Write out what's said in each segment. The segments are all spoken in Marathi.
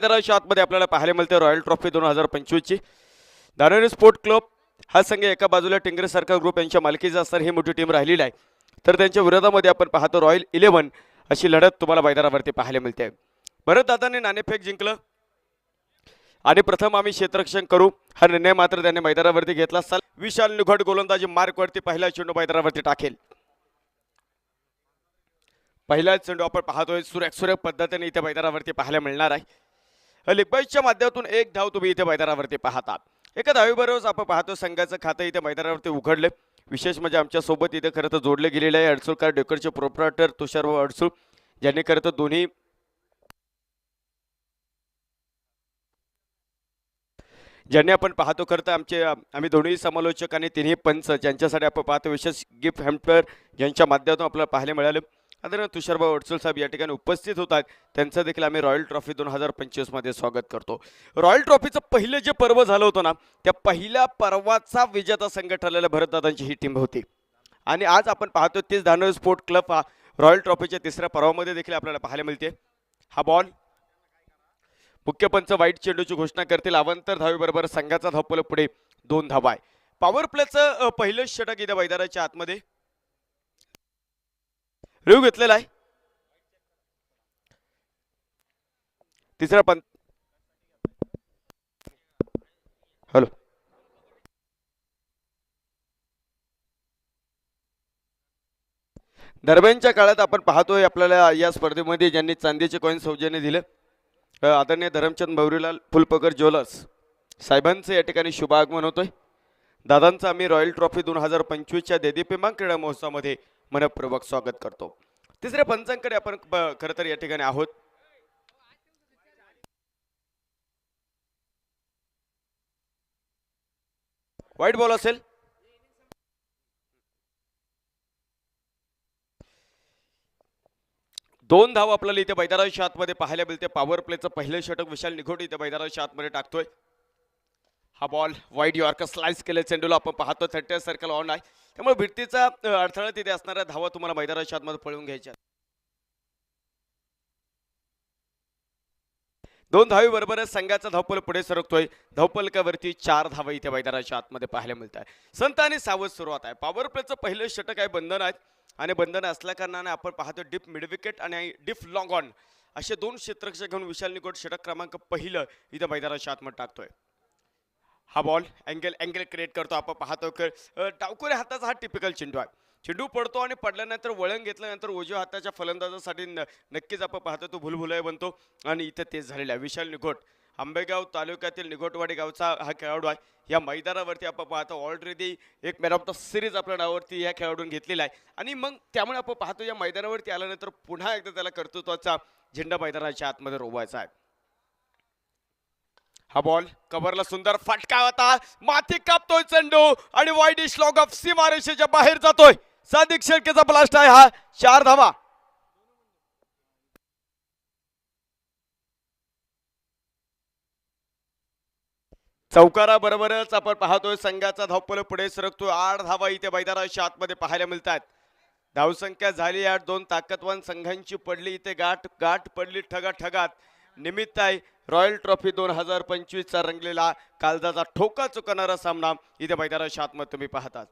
मैदानाच्या आतमध्ये आपल्याला पाहायला मिळते रॉयल ट्रॉफी 2025 ची दानवे स्पोर्ट क्लब हा संघ एका बाजूला टिंगरे सर्कल ग्रुप यांच्या मालकीचा असणार ही मोठी टीम राहिलेली आहे, तर त्यांच्या विरोधामध्ये आपण पाहतो रॉयल 11 अशी लढत तुम्हाला मैदानावरती पाहायला मिळते। भरत दादांनी नाणेफेक जिंकलं आणि प्रथम आम्ही क्षेत्ररक्षण करू हा निर्णय मात्र त्यांनी मैदानावरती घेतला। विशाल निघट गोलंदाजी मार्कवरती पहिला चेंडू मैदानावरती टाकेल। पहिला चेंडू आपण पाहतोय सुरेख पद्धतीने इथे मैदानावरती पाहायला मिळणार आहे। लिगबाईच्या माध्यमातून एक धाव तुम्ही इथे मैदानावरती पाहता। एका धावीबरोबर आपण पाहतो संघाचं खातं इथे मैदानावरती उघडले। विशेष म्हणजे आमच्या सोबत इथे खरं तर जोडले गेलेले आहे अडसूळकर डेकोरचे प्रोप्रायटर तुषार अडसूळ, ज्यांनी खरं तर दोन्ही ज्यांनी आपण पाहतो खरं तर आम्ही दोन्ही समालोचक आणि तिन्ही पंच ज्यांच्यासाठी आपण पाहतो विशेष गिफ्ट हॅम्पर ज्यांच्या माध्यमातून आपल्याला पाहायला मिळालं। आदरणीय तुषारभाऊ अडसूळ साहेब या ठिकाणी उपस्थित होतात, त्यांचं देखील आम्ही रॉयल ट्रॉफी 2025 मध्ये स्वागत करतो। रॉयल ट्रॉफीचं पहिलं जे पर्व झालं होतं ना, त्या पहिल्या पर्वाचा विजेता संघ ठरलेला भरतदादांची ही टीम होती आणि आज आपण पाहतो तेच दानवे स्पोर्ट क्लब हा रॉयल ट्रॉफीच्या तिसऱ्या पर्वामध्ये देखील आपल्याला पाहायला मिळते। हा बॉल मुख्य पंच वाईट चेंडूची घोषणा करतील। अवंतर धावेबरोबर संघाचा धावपल पुढे 2 धावा आहे। पॉवर प्लेचं पहिलं षटक इथे मैदानाच्या आतमध्ये रिव्ह्यू घेतलेला आहे। तिसरा पंच हॅलो दरम्यानच्या काळात आपण पाहतोय आपल्याला या स्पर्धेमध्ये ज्यांनी चांदीचे कॉईन सौजन्य दिले आदरणीय धरमचंद मौर्यलाल फुलपकर ज्वेलर्स साहेबांचं या ठिकाणी शुभ आगमन होतोय। दादांचं आम्ही रॉयल ट्रॉफी 2025 च्या देदीप्यमान क्रीडा महोत्सवामध्ये मनपूर्वक स्वागत करतो। तिसऱ्या पंचांकडे आपण खरं तर या ठिकाणी आहोत। वाईट बॉल असेल, दोन धाव आपल्याला इथे मैदानाच्या आतमध्ये पाहायला मिळते। पॉवर प्लेचं पहिलं षटक विशाल निघोट इथे मैदानाच्या आतमध्ये टाकतोय। हा बॉल वाईड यॉर्कर स्लाइस केले चेंडूला आपण पाहतो 30 सर्कल ऑन आहे, त्यामुळे भिडतीचा अडथळा तिथे असणाऱ्या धावा तुम्हाला मैदानाच्या आतमध्ये पळून घ्यायच्या। दोन धावी बरोबर संघाचा धावपल पुढे सरकतोय। धावपलकावरती 4 धावा इथे मैदानाच्या आतमध्ये पाहायला मिळत आहे। संत आणि सावध सुरुवात आहे। पॉवर प्लेचं पहिलं षटक आहे, बंधन आहेत आणि बंधन असल्या कारणाने आपण पाहतो डिप मिड विकेट आणि डिप लॉंग ऑन असे दोन क्षेत्ररक्षक घेऊन विशाल निकोट षटक क्रमांक पहिलं इथे मैदानाच्या आतमध्ये टाकतोय। हा बॉल अँगल क्रिएट करतो। आपण पाहतो डावकुरे हाताचा हा टिपिकल चेंडू आहे। चेंडू पडतो आणि पडल्यानंतर वळण घेतल्यानंतर उजव्या हाताच्या फलंदाजासाठी नक्कीच आपण पाहतो तो भुलभुलय बनतो आणि इथे तेच झालेला आहे। विशाल निघोट आंबेगाव तालुक्यातील निघोटवाडी गावचा हा खेळाडू आहे। या मैदानावरती आपण पाहतो ऑलरेडी एक मॅन ऑफ द सिरीज आपल्या नावावरती या खेळाडून घेतलेला आहे आणि मग त्यामुळे आपण पाहतो या मैदानावरती आल्यानंतर पुन्हा एकदा त्याला कर्तृत्वाचा झेंडा मैदानाच्या आतमध्ये रोवायचा आहे। हा बॉल कव्हरला सुंदर फटका होता, माती कापतोय चेंडू आणि वाईड स्लॉग ऑफ सीमारेषेच्या बाहेर जातोय। सादिक शेळकेचा ब्लास्ट आहे हा, 4 धावा। चौकारा बरोबरच आपण पाहतोय संघाचा धावपल पुढे सरकतोय। 8 धावा इथे मैदानाच्या आतमध्ये पाहायला मिळतात। धावसंख्या झाली 8, 2 ताकदवान संघांची पडली इथे गाठ पडली ठगात निमित्त आहे रॉयल ट्रॉफी 2025 चा रंगलेला कालदाचा ठोका चुकणारा सामना इथे मैदानाच्या आतमध्ये तुम्ही पाहतात।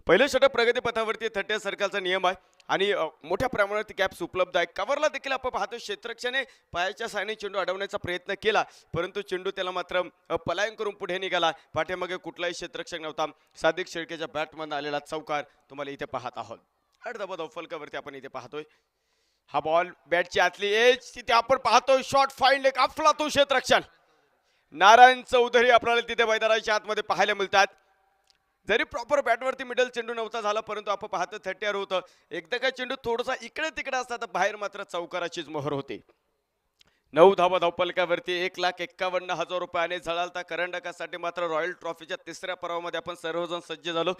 पहिलं षटक प्रगती पथावरती 30 सर्कलचा नियम आहे आणि मोठ्या प्रमाणात कॅप्स उपलब्ध आहे। कव्हरला देखील आपण पाहतो क्षेत्ररक्षणे पायाच्या साहाय्याने चेंडू अडवण्याचा प्रयत्न केला, परंतु चेंडू त्याला मात्र पलायन करून पुढे निघाला। पाठीमागे कुठलाही क्षेत्ररक्षक नव्हता। सादिक शेळकेच्या बॅटमधून आलेला चौकार तुम्हाला इथे पाहत आहोत। अर्धबा धावफलकावरती आपण इथे पाहतोय। हा बॉल बॅटची आतली एज तिथे आपण पाहतोय शॉट फाईंड एक अफलातून क्षेत्ररक्षण नारायण चौधरी आपल्याला तिथे मैदानाच्या आतमध्ये पाहायला मिळतात। जरी प्रॉपर बॅटवरती मिडल चेंडू नव्हता झाला, परंतु आपण पाहतो 30 होतं। एकदा काय चेंडू थोडासा इकडे तिकडे असता तर बाहेर मात्र चौकाराचीच मोहर होती। 9 धावा धावपलकावरती 1,51,000 रुपयाने झळालता करंडकासाठी मात्र रॉयल ट्रॉफीच्या तिसऱ्या पर्वामध्ये आपण सर्वजण सज्ज झालो।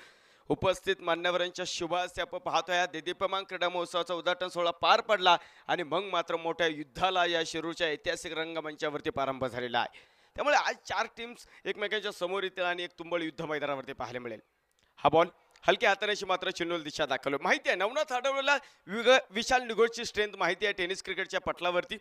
उपस्थित मान्यवरांच्या शुभ हस्ते आपण पाहतोय या देदीप्यमान क्रीडा महोत्सवाचा उद्घाटन सोहळा पार पडला आणि मग मात्र मोठ्या युद्धाला या शिरूरच्या ऐतिहासिक रंगमंचावरती प्रारंभ झालेला आहे। त्यामुळे आज 4 टीम्स एकमेकांच्या समोर येतील आणि एक तुंबळ युद्ध मैदानावरती पाहायला मिळेल। हा बॉल हलक्या हाताने मात्र चेंडूला दिशा दाखवली। माहिती आहे नवनाथ आडवलेला विशाल निघोटची स्ट्रेंथ माहिती आहे टेनिस क्रिकेटच्या पटलावरती।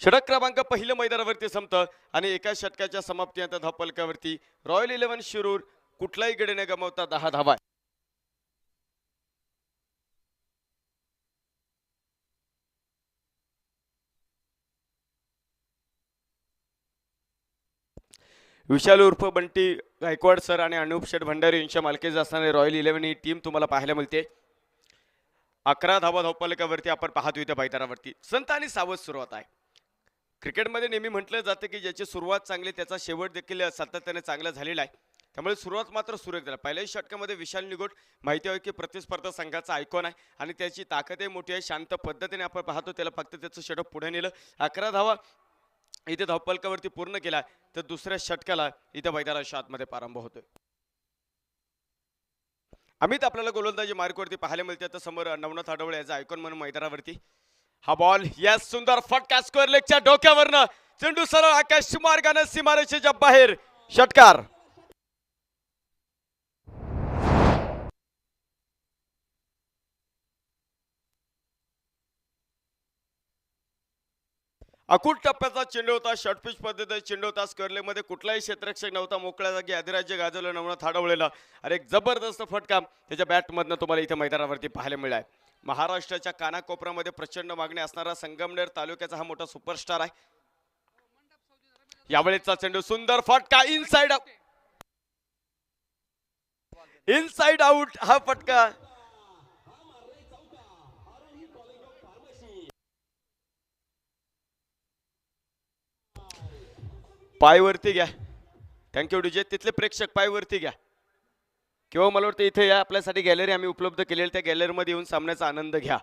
षटक क्रमांक पहिलं मैदानावरती संपतं आणि एका षटकाच्या समाप्तीनंतर धावफलकावरती रॉयल 11 शिरूर कुठलाही गडी न गमावता 10 धावा. विशाल उर्फ बंटी गायकवाड सर आणि अनुप शेठ भंडारी यांच्या मालकीची असणारी रॉयल 11 ही टीम तुम्हाला पाहायला मिळते. 11 धावा धावफलकावरती आपण पाहतो इथे मैदानावरती संत आणि सावध सुरुवात आहे. क्रिकेटमध्ये नेहमी म्हटलं जातं की ज्याची सुरुवात चांगली त्याचा शेवट देखील सातत्याने चांगला झालेला आहे. त्यामुळे सुरुवात मात्र सुरेख झाला. पहिल्याच षटकामध्ये विशाल निगोट माहिती आहे की प्रतिस्पर्धा संघाचा आयकॉन आहे आणि त्याची ताकदही मोठी आहे. शांत पद्धतीने आपण पाहतो त्याला फक्त त्याचं षटक पुढे नेलं. 11 धावा इथे धावफलकावरती पूर्ण केला तर दुसऱ्या षटकाला इथे मैदानाच्या आतमध्ये प्रारंभ होतोय. अमित आपल्याला गोलंदाजी मार्कवरती पाहायला मिळते. तर समोर नवनाथ आडवळे याचा आयकॉन म्हणून मैदानावरती हा बॉल या सुंदर फटका स्क्वेअर लेगच्या डोक्यावरनं चेंडू सरळ आकाश मार्गाने सीमारेषेच्या बाहेर षटकार. अकुट टप्प्याचा चेंडू होता. शॉर्टपिच पद्धतीचा चेंडू होता. स्क्वेअरलेगमध्ये कुठलाही क्षेत्ररक्षक नव्हता. मोकळ्या जागी अधिराज्य गाजवलं नवनाथ आडवळेला आणि एक जबरदस्त फटका त्याच्या बॅटमधनं तुम्हाला इथे मैदानावरती पाहायला मिळाला. महाराष्ट्राच्या कानाकोपऱ्यामध्ये प्रचंड मागणी असणारा संगमनेर तालुक्याचा हा मोठा सुपरस्टार आहे. यावेळेचा चेंडू सुंदर फटका इनसाइड आउट हा फटका. पायवरती घ्या. Thank you DJ. तिथले प्रेक्षक पायवरती घ्या किंवा मला वाटतं इथे या आपल्यासाठी गॅलरी आम्ही उपलब्ध केलेली त्या गॅलरीमध्ये येऊन सामन्याचा आनंद घ्या.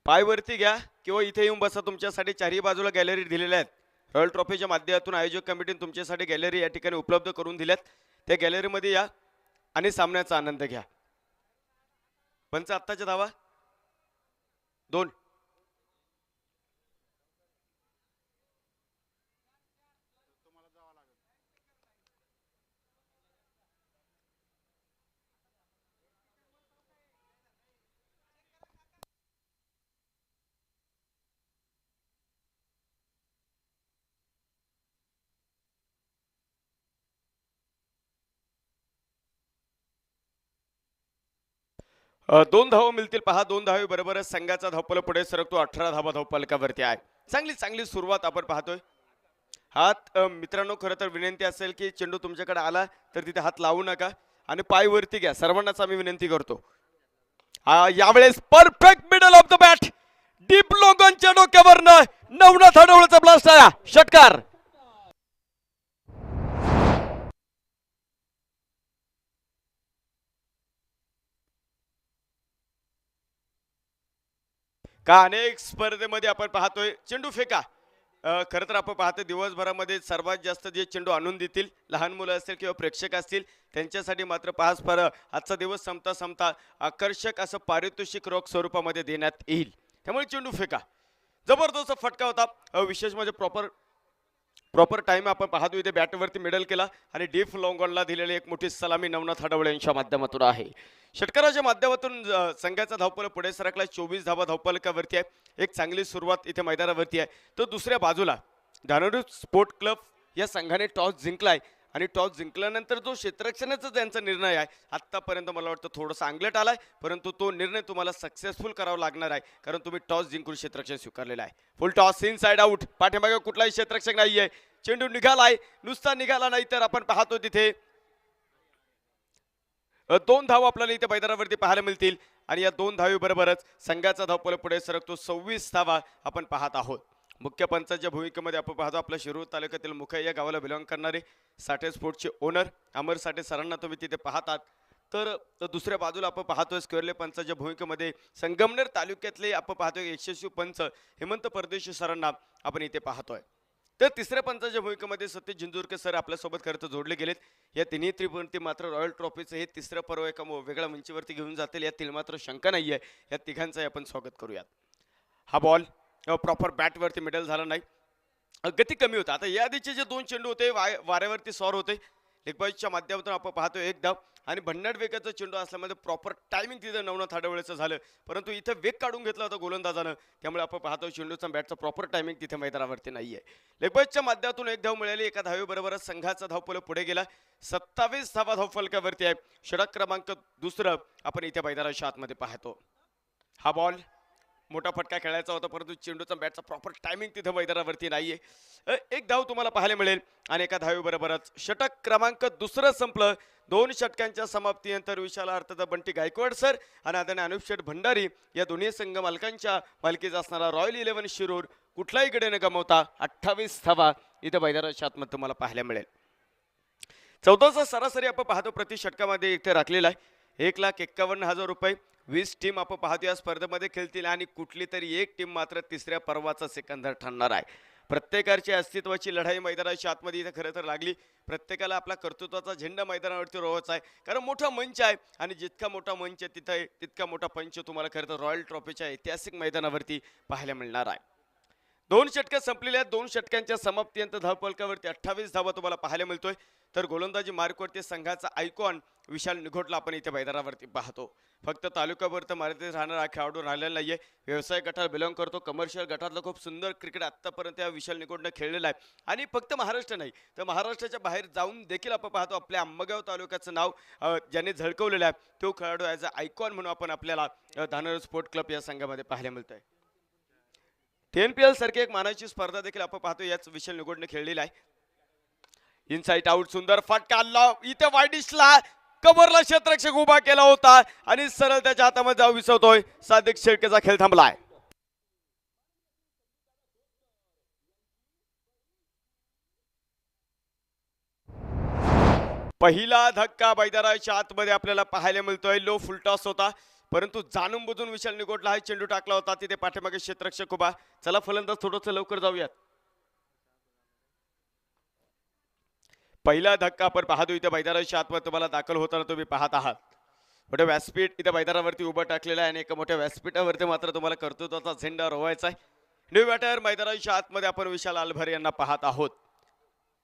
पायवरती घ्या किंवा इथे येऊन बसा. तुमच्यासाठी चारही बाजूला गॅलरी दिलेल्या आहेत. रॉयल ट्रॉफीच्या माध्यमातून आयोजक कमिटीने तुमच्यासाठी गॅलरी या ठिकाणी उपलब्ध करून दिल्यात. त्या गॅलरीमध्ये या आणि सामन्याचा आनंद घ्या. पंच आत्ताच्या धावा 2. दोन धावा मिळतील पहा. 2 धावे बरोबरच संघाचा धावफलक पुढे सरकतो. 18 धावा धावफलकावरती आहे. चांगली सुरुवात आपण पाहतोय. हात मित्रांनो खरं तर विनंती असेल की चेंडू तुमच्याकडे आला तर तिथे हात लावू नका आणि पायवरती घ्या. सर्वांनाच आम्ही विनंती करतो. यावेळेस perfect middle of the bat deep लोगनच्या डोक्यावरनं नवनाथ आडवळेचा ब्लास्ट आला. षटकार. का अनेक स्पर्धेमध्ये आपण पाहतोय चेंडू फेका. खरं तर आपण पाहतो दिवसभरामध्ये सर्वात जास्त जे चेंडू आणून देतील लहान मुलं असतील किंवा प्रेक्षक असतील त्यांच्यासाठी मात्र पाच पर आजचा दिवस संपता आकर्षक असं पारितोषिक रोख स्वरूपामध्ये देण्यात येईल. त्यामुळे चेंडू फेका जबरदस्त फटका होता. विशेष म्हणजे प्रॉपर टाइम आपण पाहतो. इथे बॅटवरती मिडल केला आणि डीप लॉंगॉनला दिलेली एक मोठी सलामी नवनाथ आडवळे यांच्या माध्यमातून आहे. षटकाराच्या माध्यमातून संघाचा धावफलक पुढे सरकला. 24 धावा धावफलकावरती आहे. एक चांगली सुरुवात इथे मैदानावरती आहे. तर दुसऱ्या बाजूला धानोरी स्पोर्ट क्लब या संघाने टॉस जिंकलाय आणि टॉस जिंकल्यानंतर जो क्षेत्ररक्षणाचा त्यांचा निर्णय आहे आत्तापर्यंत मला वाटतं थोडासा अंगलट आलाय, परंतु तो निर्णय तुम्हाला सक्सेसफुल करावा लागणार आहे कारण तुम्ही टॉस जिंकून क्षेत्ररक्षण स्वीकारलेला आहे. फुल टॉस इनसाइड आउट. पाठीमागे कुठलाही क्षेत्ररक्षक नाहीये. चेंडू निघालाय. नुसता निघाला नाही तर आपण पाहतो तिथे 2 धावा आपल्याला इथे मैदानावरती पाहायला मिळतील आणि या 2 धावे बरोबरच संघाचा धावफलक पुढे सरकतो. 26 धावा आपण पाहत आहोत. मुख्य पंचाच्या भूमिकेमध्ये आपण पाहतो आपल्या शिरूर तालुक्यातील मुखा या गावाला बिलॉंग करणारे साठे स्पोर्ट्सचे ओनर अमर साठे सरांना तुम्ही तिथे पाहतात. तर दुसऱ्या बाजूला आपण पाहतोय स्क्वेअरले पंचाच्या भूमिकेमध्ये संगमनेर तालुक्यातले आपण पाहतोय यशस्वी पंच हेमंत परदेशी सरांना आपण इथे पाहतोय. तर तिसऱ्या पंचाच्या भूमिकेमध्ये सतीश झिंजुरकर सर आपल्यासोबत खरं तर जोडले गेलेत. या तिन्ही त्रिपुंती मात्र रॉयल ट्रॉफीचं हे तिसरं पर्व एका वेगळ्या मंचीवरती घेऊन जातील यातील मात्र शंका नाही आहे. या तिघांचंही आपण स्वागत करूयात. हा बॉल प्रॉपर बॅटवरती मिडल झाला नाही. गती कमी होता. आता या आधीचे जे 2 चेंडू होते वाऱ्यावरती सॉर होते लेगबाजच्या माध्यमातून आपण पाहतो एक धाव आणि भन्नाट वेगाचा चेंडू असल्यामध्ये प्रॉपर टायमिंग तिथं नवनाथ आडवळेचं झालं, परंतु इथं वेग काढून घेतला होता गोलंदाजानं, त्यामुळे आपण पाहतो चेंडूचा बॅटचा प्रॉपर टायमिंग तिथे मैदानावरती नाहीये. लेगबाजच्या माध्यमातून एक धाव मिळाली, एका धावेबरोबरच संघाचा धावफलक पुढे गेला. 27 धावा धावफलकावरती आहे. षटक क्रमांक दुसरं आपण इथे मैदानाच्या आतमध्ये पाहतो. हा बॉल मोठा फटका खेळायचा होता, परंतु चेंडूचा बॅटचा प्रॉपर टायमिंग तिथं मैदानावरती नाहीये. एक धाव तुम्हाला पाहायला मिळेल आणि एका धावेबरोबरच षटक क्रमांक दुसरं संपलं. 2 षटकांच्या समाप्तीनंतर विशालार्थाचा बंटी गायकवाड सर आणि आदरणीय अनुप शेठ भंडारी या दोन्ही संघ मालकांच्या मालकीचा असणारा रॉयल 11 शिरूर कुठलाही गडे न गमावता 28 धावा इथं मैदानाच्या आतमध्ये तुम्हाला पाहायला मिळेल. 14चा सरासरी आपण पाहतो प्रति षटकामध्ये इथे राखलेला आहे. 1,51,000 रुपये. 20 टीम आपण पाहतो या स्पर्धेमध्ये खेळतील आणि कुठली तरी एक टीम मात्र तिसऱ्या पर्वाचा सिकंदर ठरणार आहे. प्रत्येकाची अस्तित्वाची लढाई मैदानाच्या आतमध्ये इथं खरं तर लागली. प्रत्येकाला आपला कर्तृत्वाचा झेंडा मैदानावरती रोवायचा आहे, कारण मोठा मंच आहे आणि जितका मोठा मंच आहे तिथं तितका मोठा पंच तुम्हाला खरं तर रॉयल ट्रॉफीच्या ऐतिहासिक मैदानावरती पाहायला मिळणार आहे. 2 षटकं संपलेली आहेत. 2 षटकांच्या समाप्तीनंतर धावफलकावरती 28 धावा तुम्हाला पाहायला मिळतोय. तर गोलंदाजी मार्कवरती संघाचा आयकॉन विशाल निघोटला आपण इथे मैदानावरती पाहतो. फक्त तालुक्यावरती मर्यादित राहणारा खेळाडू राहिलेला नाहीये. व्यवसाय गटाला बिलॉंग करतो. कमर्शियल गटातलं खूप सुंदर क्रिकेट आत्तापर्यंत या विशाल निघोटनं खेळलेलं आहे. आणि फक्त महाराष्ट्र नाही तर महाराष्ट्राच्या बाहेर जाऊन देखील आपण पाहतो आपल्या अंबगाव तालुक्याचं नाव ज्यांनी झळकवलेलं आहे तो खेळाडू ॲज अ आयकॉन म्हणून आपण आपल्याला धानोर स्पोर्ट क्लब या संघामध्ये पाहायला मिळतोय. TNPL सारखी एक मानाची स्पर्धा देखील आपण पाहतो याच विशाल निघोटने खेळलेला आहे. इनसाइट आउट सुंदर फटका इथे वाईडिशला कव्हरला क्षेत्ररक्षक उभा केला होता आणि सरळ त्याच्या हातामध्ये जाऊ विसवतोय. सादिक शेळकेचा खेळ थांबलाय. पहिला धक्का मैदानाच्या आतमध्ये आपल्याला पाहायला मिळतोय. लो फुलटॉस होता, परंतु जाणून बुजून विशाल निघोटला हा चेंडू टाकला होता. तिथे पाठीमागे क्षेत्ररक्षक उभा. चला फलंदाज थोडंसं लवकर जाऊयात. पहिला धक्का आपण पाहतो इथे मैदानाच्या आतमध्ये तुम्हाला दाखल होताना तुम्ही पाहत आहात. मोठे व्यासपीठ इथे मैदानावरती उभं टाकलेलं आहे आणि एका मोठ्या व्यासपीठावरती मात्र तुम्हाला कर्तृत्वाचा झेंडा रोवायचा आहे. न्यू बॅटर मैदानाच्या आतमध्ये आपण विशाल आलभर यांना पाहत आहोत.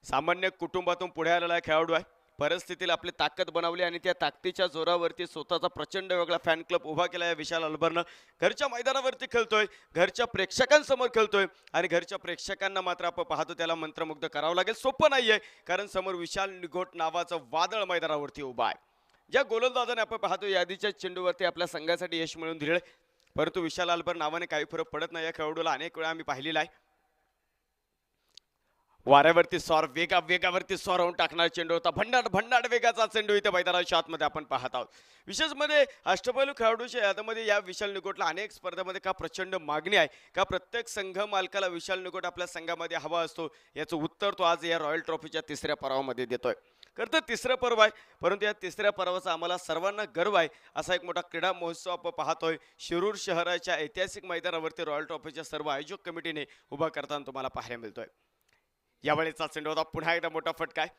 सामान्य कुटुंबातून पुढे आलेला खेळाडू आहे. परिस्थितीला आपली ताकद बनवली आणि त्या ताकदीच्या जोरावरती स्वतःचा प्रचंड वेगळा फॅन क्लब उभा केला आहे विशाल आलभरनं. घरच्या मैदानावरती खेळतोय, घरच्या प्रेक्षकांसमोर खेळतोय आणि घरच्या प्रेक्षकांना मात्र आपण पाहतो त्याला मंत्रमुग्ध करावं लागेल. सोपं नाहीये, कारण समोर विशाल निघोट नावाचं वादळ मैदानावरती उभा आहे. ज्या गोलंदाजाने आपण पाहतो यादीच्या चेंडूवरती आपल्या संघासाठी यश मिळवून दिले, परंतु विशाल आलभर नावाने काही फरक पडत नाही. या खेळाडूला अनेक वेळा आम्ही पाहिलेला आहे. वाऱ्यावरती सौर वेगावरती सौर होऊन टाकणारा चेंडू होता. भन्नाट वेगाचा चेंडू इथे मैदानाच्या आतमध्ये आपण पाहत आहोत. विशेष मध्ये अष्टपैलू खेळाडूच्या यादीमध्ये या विशाल निघोटला अनेक स्पर्धांमध्ये का प्रचंड मागणी आहे, का प्रत्येक संघ मालकाला विशाल निघोट आपल्या संघामध्ये हवा असतो, याचं उत्तर तो आज या रॉयल ट्रॉफीच्या तिसऱ्या पर्वामध्ये देतोय. खरं तर तिसरं पर्व आहे, परंतु या तिसऱ्या पर्वाचा आम्हाला सर्वांना गर्व आहे. असा एक मोठा क्रीडा महोत्सव आपण पाहतोय शिरूर शहराच्या ऐतिहासिक मैदानावरती रॉयल ट्रॉफीच्या सर्व आयोजक कमिटीने उभा करताना तुम्हाला पाहायला मिळतोय. यावेळेचा चेंडू होता, पुन्हा एकदा मोठा फटका आहे,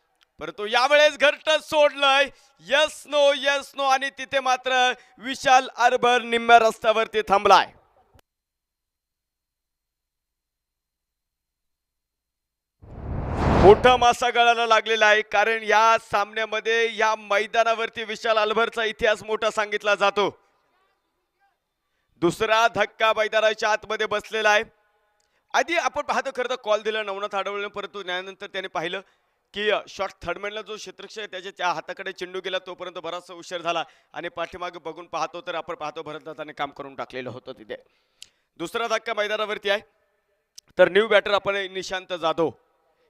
परंतु यावेळेस घरटं सोडलंय. यस नो आणि तिथे मात्र विशाल आलभर निम्म्या रस्त्यावरती थांबलाय. मोठा मासा गळाला लागलेला आहे, कारण या सामन्यामध्ये या मैदानावरती विशाल आलभरचा इतिहास मोठा सांगितला जातो. दुसरा धक्का मैदानाच्या आतमध्ये बसलेला आहे. आधी आपण पाहतो खरं तर कॉल दिला नवनाथ आडवळे, परंतु त्यानंतर त्याने पाहिलं की शॉट थर्डमॅनला जो क्षेत्ररक्षक आहे त्याच्या हाताकडे चेंडू गेला, तोपर्यंत बराचसा उशीर झाला आणि पाठीमागे बघून पाहतो तर आपण पाहतो भरतदादाने काम करून टाकलेलं होतं तिथे. दुसरा धक्का मैदानावरती आहे, तर न्यू बॅटर आपण निशांत जाधव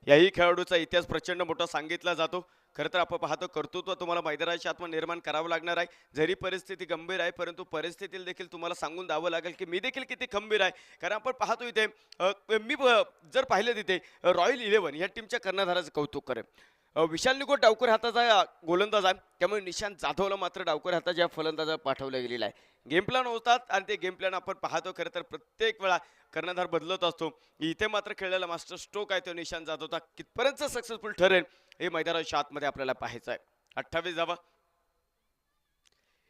याही खेळाडूचा इतिहास प्रचंड मोठा सांगितला जातो. खरं तर आपण पाहतो कर्तृत्व तुम्हाला मैदानाच्या आत्मा निर्माण करावं लागणार आहे. जरी परिस्थिती गंभीर आहे, परंतु परिस्थितीला देखील तुम्हाला सांगून द्यावं लागेल की मी देखील किती खंबीर आहे. कारण आपण पाहतो इथे मी जर पाहिलं तिथे रॉयल 11 या टीमच्या कर्णधाराचं कौतुक करेन. विशाल निघोट डावकर हाताचा गोलंदाज आहे, त्यामुळे निशांत जाधवला मात्र डावकर हाताच्या फलंदाजा पाठवलं गेलेलं आहे. गेम प्लॅन होतात आणि ते गेम प्लॅन आपण पाहतो खरं तर प्रत्येक वेळा कर्णधार बदलत असतो. इथे मात्र खेळलेला मास्टर स्ट्रोक आहे तो निशांत जाधवचा कितपर्यंत सक्सेसफुल ठरेल हे मैदानाच्या आतमध्ये आपल्याला पाहायचं आहे. 28 धावा.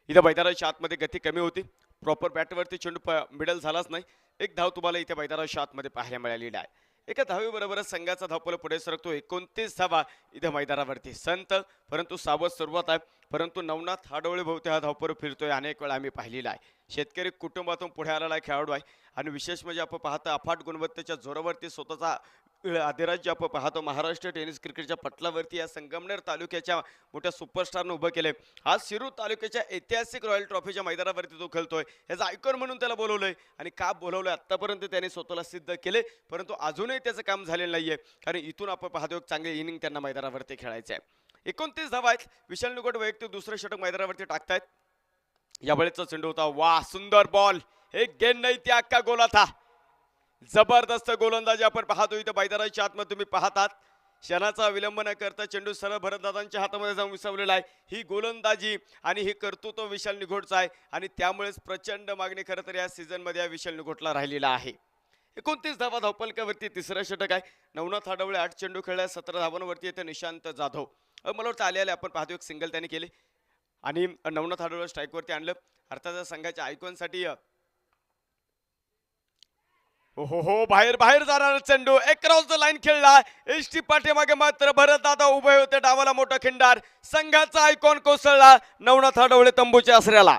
इथं मैदानाच्या आतमध्ये गती कमी होती, प्रॉपर बॅटवरती चेंडू मिडल झालाच नाही. एक धाव तुम्हाला इथे मैदानाच्या आतमध्ये पाहायला मिळालेला आहे. एका धावेबरोबरच संघाचा धावपळ पुढे सरकतो. 29 धावा इथे मैदानावरती. संत परंतु सावध सुरुवात आहे. परंतु नवनाथ हाडोळे भोवती हा धावपळ फिरतोय. अनेक वेळा आम्ही पाहिलेला आहे. शेतकरी कुटुंबातून पुढे आलेला खेळाडू आहे आणि विशेष म्हणजे आपण पाहतो अफाट गुणवत्तेच्या जोरावरती स्वतःचा अधिराज्य आपण पाहतो. महाराष्ट्र टेनिस क्रिकेटच्या पटलावरती या संगमनेर तालुक्याच्या मोठ्या सुपरस्टारनं उभं केलंय. आज शिरूर तालुक्याच्या ऐतिहासिक रॉयल ट्रॉफीच्या मैदानावरती तो खेळतोय. याचा आयकॉन म्हणून त्याला बोलवलंय आणि का बोलवलंय आतापर्यंत त्याने स्वतःला सिद्ध केले. परंतु अजूनही त्याचं काम झालेलं नाहीये कारण इथून आपण पाहतो एक चांगले इनिंग त्यांना मैदानावरती खेळायचे आहे. 29 धावा आहेत. विशाल निकोट वैयक्तिक दुसरं षटक मैदानावरती टाकतायत. यावेळेचा चेंडू होता. वा सुंदर बॉल. एक गेंद नाही ती अख्खा गोला था. जबरदस्त गोलंदाजी आपण पाहतो इथं मैदानाच्या आतमध्ये तुम्ही पाहतात. क्षणाचा विलंब न करता चेंडू सरळ भरतदादांच्या हातामध्ये जाऊन विसवलेला आहे. ही गोलंदाजी आणि ही कर्तृत्व विशाल निघोटचा आहे आणि त्यामुळेच प्रचंड मागणी खरं तर या सीझन मध्ये या विशाल निघोटला राहिलेला आहे. 29 धावा धावपलकावरती तिसरं षटक आहे. नवनाथ हाडवळे 8 चेंडू खेळल्या 17 धावांवरती येते निशांत जाधव. मला वाटतं आलेले आपण पाहतो एक सिंगल त्याने केले आणि नवनाथ हाडवळे स्ट्राईकवरती आणलं. अर्थात संघाच्या आयकॉनसाठी हो बाहेर बाहेर जाणार चेंडू एक क्रॉस द लाईन खेळला. एसटी पाठीमागे मात्र भरत दादा उभे होते. डावाला मोठा खिंडार. संघाचा आयकॉन कोसळला नवनाथ हाडवळे तंबूच्या आसऱ्याला.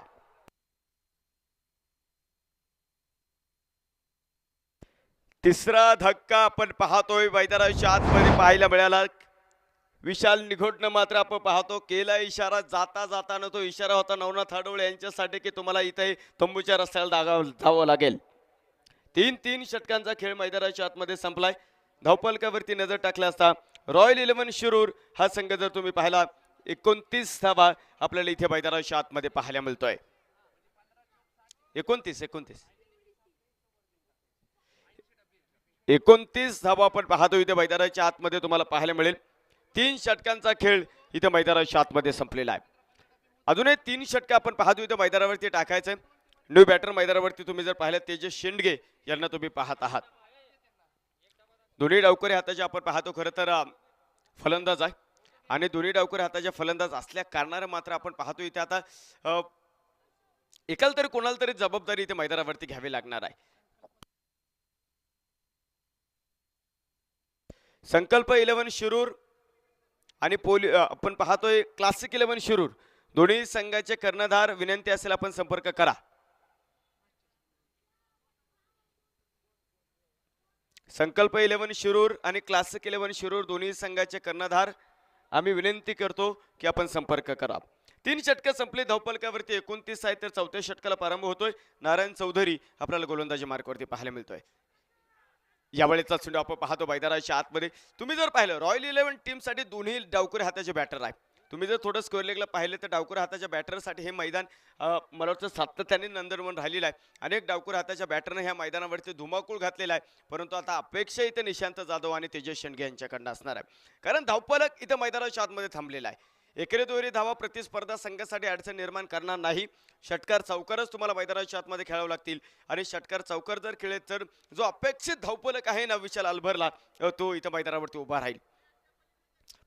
तिसरा धक्का आपण पाहतोय मैदानाच्या आतमध्ये पाहायला मिळाला. विशाल निघोटनं मात्र आपण पाहतो केला इशारा. जाता जाताना तो इशारा होता नवनाथ हाडवळे यांच्यासाठी की तुम्हाला इथे तंबूच्या रस्त्याला जावं लागेल. 3 षटकांचा खेळ मैदानाच्या आतमध्ये संपलाय. धावपलकावरती नजर टाकला असता रॉयल 11 शिरूर हा संघ जर तुम्ही पाहिला 29 धावा आपल्याला इथे मैदानाच्या आतमध्ये पाहायला मिळतोय. 29 धावा आपण पाहतो इथे मैदानाच्या आतमध्ये तुम्हाला पाहायला मिळेल. 3 षटकांचा खेळ इथे मैदानाच्या आतमध्ये संपलेला आहे. अजूनही 3 षटक आपण पाहतो इथे मैदानावरती टाकायचंय. न्यू बॅटर मैदानावरती तुम्ही जर पाहिलं तेजस शेंडगे यांना तुम्ही पाहत आहात. दोन्ही डावकरी हाताचे आपण पाहतो खरं तर फलंदाज आहे आणि दोन्ही डावकरी हाताचे फलंदाज असल्या कारणाने मात्र आपण पाहतो इथे आता एकाला तरी कोणाला तरी जबाबदारी इथे मैदानावरती घ्यावी लागणार आहे. संकल्प 11 शिरूर आणि आपण पाहतोय क्लासिक 11 शिरूर दोन्ही संघाचे कर्णधार विनंती असेल आपण संपर्क करा. संकल्प 11 शिरूर आणि क्लासिक 11 शिरूर दोन्ही संघाचे कर्णधार आम्ही विनंती करतो की आपण संपर्क करा. 3 षटक संपले धावपलकावरती 29 आहे तर 4थ्या षटकाला प्रारंभ होतोय. नारायण चौधरी आपल्याला गोलंदाजी मार्कवरती पाहायला मिळतोय. यावेळेचा चेंडू आपण पाहतो मैदानाच्या आतमध्ये. तुम्ही जर पाहिलं रॉयल 11 टीम साठी दोन्ही डावकरी हाताचे बॅटर आहे. तुम्ही जर थोडं स्कोअर लेगला पाहिलं तर डावकरी हाताच्या बॅटरसाठी हे मैदान मला वाटतं सातत्याने नंदनवन राहिलेलं आहे. अनेक डावकरी हाताच्या बॅटरने ह्या मैदानावरती धुमाकूळ घातलेला आहे. परंतु आता अपेक्षा इथे निशांत जाधव आणि तेजस शेंडगे यांच्याकडनं असणार आहे कारण धावपलक इथं मैदानाच्या आतमध्ये थांबलेला आहे. एकेरी दुहेरी धावा प्रतिस्पर्धा संघासाठी अडचण निर्माण करणार नाही. षटकार चौकारच तुम्हाला मैदानाच्या आतमध्ये खेळावं लागतील आणि षटकार चौकार जर खेळले तर जो अपेक्षित धावपलक आहे ना विशाल अल्भरला तो इथं मैदानावरती उभा राहील.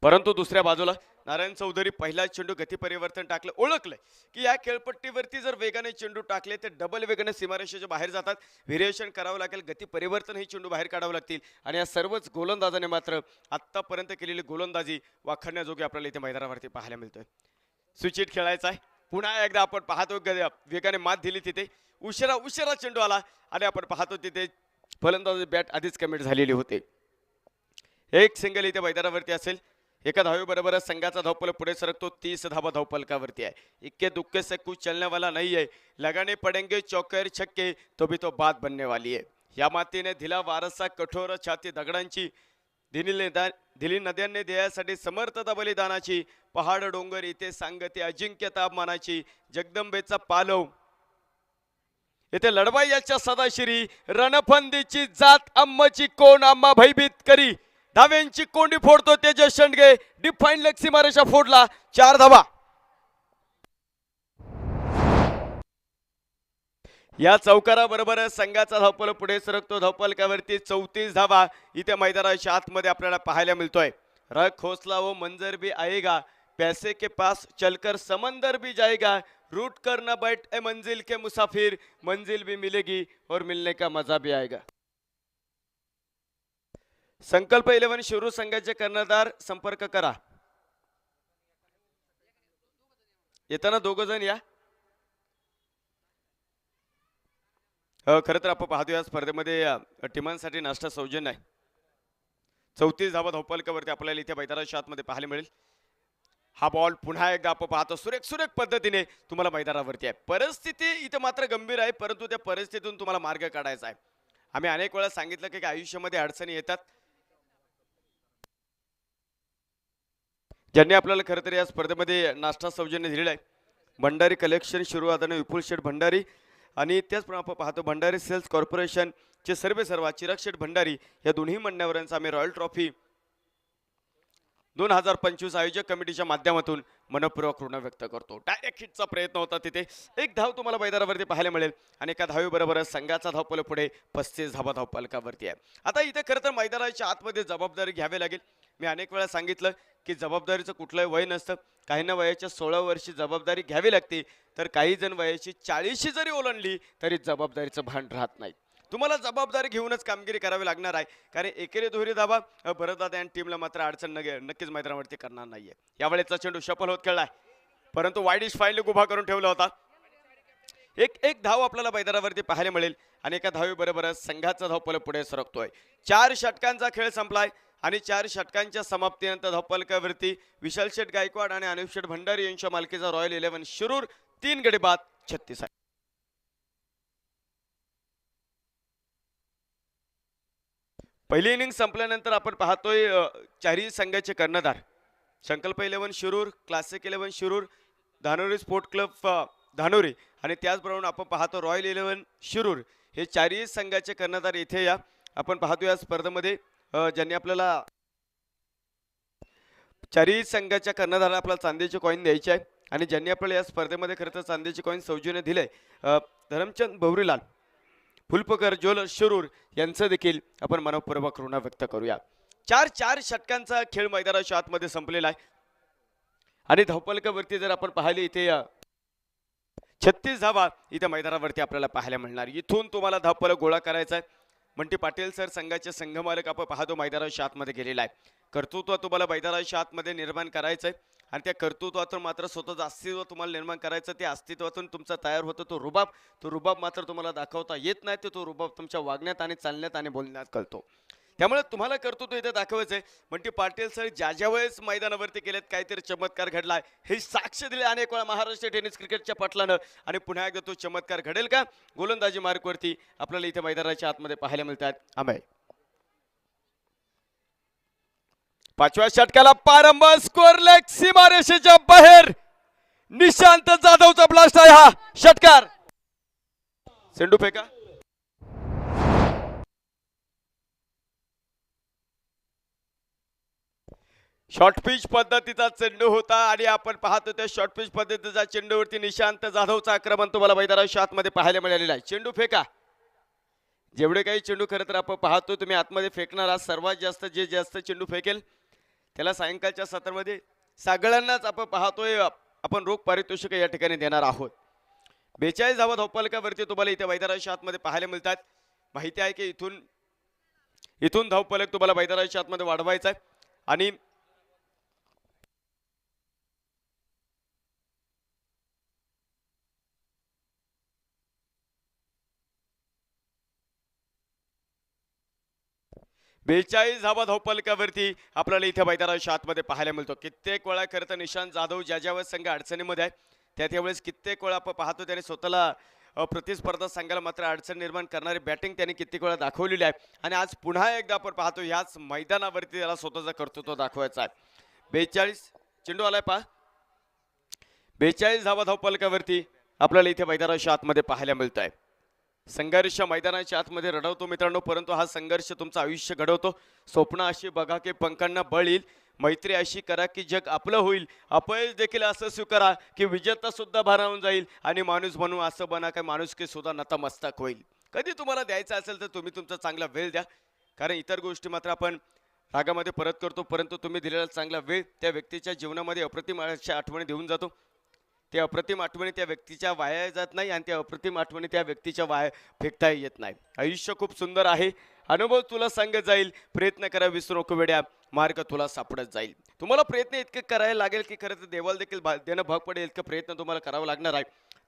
परंतु दुसऱ्या बाजूला नारायण चौधरी पहिला चेंडू गती परिवर्तन टाकलं. ओळखलंय की या खेळपट्टीवरती जर वेगाने चेंडू टाकले तर डबल वेगाने सीमारेषेच्या बाहेर जातात. व्हेरिएशन करावं लागेल. गती परिवर्तन ही चेंडू बाहेर काढावं लागतील आणि या सर्वच गोलंदाजाने मात्र आतापर्यंत केलेली गोलंदाजी वाखाणण्याजोगी आपल्याला इथे मैदानावरती पाहायला मिळतोय. स्विचिट खेळायचा आहे. पुन्हा एकदा आपण पाहतो वेगाने मात दिली तिथे. उशिरा चेंडू आला आणि आपण पाहतो तिथे फलंदाजी बॅट आधीच कमिट झालेली होते. एक सिंगल इथे मैदानावरती असेल. एका धावेबरोबरच संघाचा धावपलक पुढे सरकतो. 30 धावा धावपलकावरती आहे. इक्के दुक्के से कुछ चलने वाला नहीं है. लगाने पडेंगे चौकर छक्के तो भी तो बात बनने वाली है. या मातीने दिला वारसा कठोर छाती दगडांची. दिली नद्यांनी देयासाठी समर्थता बलिदानाची. पहाड डोंगर इथे सांगते अजिंक्य तापमानाची. जगदंबेचा पालव इथे लढवाई याच्या सदाशिरी. रणफंदीची जात अम्माची कोण अम्मा भयभीत करी. धाव्यांची कोंडी फोडतो तेजस शेंडगे. डिफाईन लेग सीमारेषा फोडला. 4 धावा. या चौकाराबरोबर संघाचा धावपल पुढे सरकतो. धावपलकावरती 34 धावा इथे मैदानाच्या आतमध्ये आपल्याला पाहायला मिळतोय. रख हौसला वो मंजर भी आएगा. पैसे के पास चलकर समंदर भी जाएगा. रूट कर न बैठ ए मंजिल के मुसाफिर. मंजिल भी मिलेगी और मिलने का मजा भी आएगा. संकल्प 11 शिरूर संघाचे कर्णधार संपर्क करा. येताना दोघ जण या. खरं तर आपण पाहतो या स्पर्धेमध्ये टीमांसाठी नाश्ता सौजन्य आहे. 34 धावा धावफलकावरती आपल्याला इथे मैदानाच्या आतमध्ये पाहायला मिळेल. हा बॉल पुन्हा एकदा आपण पाहतो सुरेख सुरेख पद्धतीने तुम्हाला मैदानावरती आहे. परिस्थिती इथे मात्र गंभीर आहे, परंतु त्या परिस्थितीतून तुम्हाला मार्ग काढायचा आहे. आम्ही अनेक वेळा सांगितलं की आयुष्यामध्ये अडचणी येतात, ज्यांनी आपल्याला खरं तर या स्पर्धेमध्ये नाश्ता सौजन्य दिलेला आहे. भंडारी कलेक्शन शिरूर आदरणीय विपुल शेठ भंडारी आणि त्याचप्रमाणे आपण पाहतो भंडारी सेल्स कॉर्पोरेशनचे सर्व चिराग शेठ भंडारी या दोन्ही मान्यवरांचा आम्ही रॉयल ट्रॉफी 2025 आयोजक कमिटीच्या माध्यमातून मनपूर्वक ऋण व्यक्त करतो. डायरेक्ट हिटचा प्रयत्न होता, तिथे एक धाव तुम्हाला मैदानावरती पाहायला मिळेल आणि एका धावेबरोबरच संघाचा धावफलक पुढे 35 धावा धावफलकावरती आहे. आता इथे खरं तर मैदानाच्या आतमध्ये जबाबदारी घ्यावी लागेल. मी अनेक वेळा सांगितलं की जबाबदारीचं कुठलंही वय नसतं. काहींना वयाच्या 16 वर्षी जबाबदारी घ्यावी लागते, तर काही जण वयाची 40 जरी ओलांडली तरी जबाबदारीचं भान राहत नाही. तुम्हाला जबाबदारी घेऊनच कामगिरी करावी लागणार आहे, कारण एकेरी दुहेरी धावा भरतदादा आणि टीमला मात्र अडचण नक्कीच मैदानावरती करणार नाहीये. यावेळेचा चेंडू सफल होत खेळलाय, परंतु वाईडिश फाईनली उभा करून ठेवला होता. एक धाव आपल्याला मैदानावरती पाहायला मिळेल आणि एका धावेबरोबरच संघाचा धावफलक पुढे सरकतोय. 4 षटकांचा खेळ संपलाय आणि 4 षटकांच्या समाप्तीनंतर धावफलकावरती विशाल शेठ गायकवाड आणि अनुप शेठ भंडारी यांच्या मालकीचा रॉयल 11 शिरूर 3 गडी बाद 36 आहे. पहिली इनिंग संपल्यानंतर आपण पाहतोय चारही संघाचे कर्णधार संकल्प 11 Shirur, classic 11 Shirur, Dhanori sport club Dhanori आणि त्याचप्रमाणे आपण पाहतो रॉयल 11 शिरूर हे चारही संघाचे कर्णधार इथे या. आपण पाहतो या स्पर्धेमध्ये ज्यांनी आपल्याला चारही संघाच्या कर्णधाराला आपल्याला चांदीचे कॉईन द्यायचे आहे आणि ज्यांनी आपल्याला या स्पर्धेमध्ये खरं तर चांदीचे कॉईन सौजन्य दिले धरमचंद भवरीलाल फुलपकर ज्वेलर शिरूर यांचं देखील आपण मनपूर्वक ऋण व्यक्त करूया. 4 षटकांचा खेळ मैदानाच्या आतमध्ये संपलेला आहे आणि धावफलकावरती जर आपण पाहिले इथे 36 धावा इथे मैदानावरती आपल्याला पाहायला मिळणार. इथून तुम्हाला धावफलक गोळा करायचा आहे. मंटी पाटील सर संघाचे संघमालक आपण पाहतो मैदानाच्या आतमध्ये गेलेला आहे. कर्तृत्व तुम्हाला मैदानाच्या आतमध्ये निर्माण करायचं आहे आणि त्या कर्तृत्वातून मात्र स्वतःचं अस्तित्व तुम्हाला निर्माण करायचं. त्या अस्तित्वातून तुमचा तयार होतो तो रुबाब मात्र तुम्हाला दाखवता येत नाही. तो रुबाब तुमच्या वागण्यात आणि चालण्यात आणि बोलण्यात कळतो. त्यामुळे तुम्हाला कर्तृत्व इथे दाखवायचं आहे. मंटी पाटील सर ज्या वेळेस मैदानावरती केलेत काहीतरी चमत्कार घडलाय हे साक्ष दिले अनेक वेळा महाराष्ट्र टेनिस क्रिकेटच्या पटलानं आणि पुन्हा एकदा तो चमत्कार घडेल का गोलंदाजी मार्कवरती आपल्याला इथे मैदानाच्या आतमध्ये पाहायला मिळतात. आंबे 5व्या षटकाला प्रारंभ, स्कोर लेग सीमारेषेच्या बाहेर निशांत जाधवचा ब्लास्ट आहे. हा षटकार चेंडू फेका शॉर्ट पिच पद्धतीचा चेंडू होता आणि आपण पाहतो त्या शॉर्ट पिच पद्धतीचा चेंडूवरती निशांत जाधवचा आक्रमण तुम्हाला मैदानाच्या आतमध्ये पाहायला मिळालेला आहे. चेंडू फेका. जेवढे काही चेंडू खरं तर आपण पाहतो तुम्ही आतमध्ये फेकणार आहात, सर्वात जास्त जे जास्त चेंडू फेकेल त्याला सायंकाळच्या सत्रामध्ये सगळ्यांनाच आपण पाहतोय आपण रोख पारितोषिक या ठिकाणी देणार आहोत. 42 धावा धावफलकावरती तुम्हाला इथे मैदानाच्या आतमध्ये पाहायला मिळतात. माहिती आहे की इथून धावफलक तुम्हाला मैदानाच्या आतमध्ये वाढवायचा आहे आणि बेचाळीस धावा धावफलकावरती आपल्याला इथे मैदानाच्या आतमध्ये पाहायला मिळतो. कित्येक वेळा खरं तर निशांत जाधव ज्या वेळेस संघ अडचणीमध्ये आहे त्यावेळेस कित्येक वेळा आपण पाहतो त्याने स्वतःला प्रतिस्पर्धा संघाला मात्र अडचण निर्माण करणारी बॅटिंग त्यांनी कित्येक वेळा दाखवलेली आहे आणि आज पुन्हा एकदा आपण पाहतो याच मैदानावरती त्याला स्वतःचा कर्तृत्व दाखवायचा आहे. 42 चेंडू आलाय पहा. 42 धावा धावफलकावरती आपल्याला इथे मैदानाच्या आतमध्ये पाहायला मिळत आहे. संघर्ष मैदानाच्या आतमध्ये रडवतो मित्रांनो, परंतु हा संघर्ष तुमचं आयुष्य घडवतो. स्वप्न अशी बघा की पंखांना बळ येईल, मैत्री अशी करा की जग आपलं होईल, अपयश देखील असं स्वीकारा की विजेता सुद्धा भारावून जाईल आणि माणूस म्हणून असं बना की माणुसकी सुद्धा नतमस्तक होईल. कधी तुम्हाला द्यायचं असेल तर तुम्ही तुमचा चांगला वेळ द्या, कारण इतर गोष्टी मात्र आपण रागामध्ये परत करतो, परंतु तुम्ही दिलेला चांगला वेळ त्या व्यक्तीच्या जीवनामध्ये अप्रतिम अशा आठवणी देऊन जातो. ते अप्रतिम आठवणी त्या व्यक्तीच्या वाया जात नाही आणि त्या अप्रतिम आठवणी त्या व्यक्तीच्या वाया फेकता येत नाही. आयुष्य खूप सुंदर आहे. अनुभव तुला सांगत जाईल. प्रयत्न करा विसरू नको वेड्या. मार्ग तुला सापडत जाईल. तुम्हाला प्रयत्न इतके करायला लागेल की खरं तर देवाला देखील देणं भाग पडेल इतकं प्रयत्न तुम्हाला करावा लागणार आहे.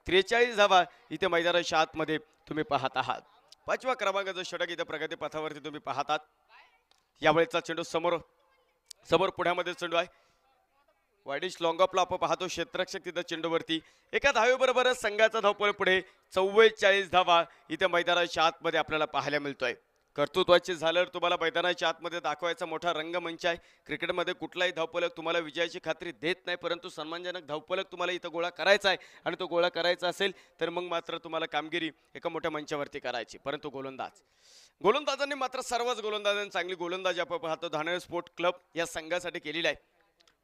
43 धावा इथे मैदानाच्या आतमध्ये तुम्ही पाहत आहात. 5व्या क्रमांकाचं षटक इथे प्रगती पथावरती तुम्ही पाहतात. यावेळेचा चेंडू समोर समोर पुढ्यामध्ये चेंडू आहे. वाईडिश लॉंगॉपला आपण पाहतो. क्षेत्ररक्षक तिथं चेंडूवरती एका धावेबरोबरच संघाचा धावपळ पुढे 44 धावा इथे मैदानाच्या आतमध्ये आपल्याला पाहायला मिळतोय. कर्तृत्वाचे झालर तुम्हाला मैदानाच्या आतमध्ये दाखवायचा मोठा रंगमंच आहे. क्रिकेटमध्ये कुठलाही धावपलक तुम्हाला विजयाची खात्री देत नाही, परंतु सन्मानजनक धावपलक तुम्हाला इथं गोळा करायचा आहे आणि तो गोळा करायचा असेल तर मग मात्र तुम्हाला कामगिरी एका मोठ्या मंचावरती करायची. परंतु गोलंदाजांनी मात्र सर्वच गोलंदाजांनी चांगली गोलंदाजी आपण पाहतो धानळे स्पोर्ट क्लब या संघासाठी केलेली आहे.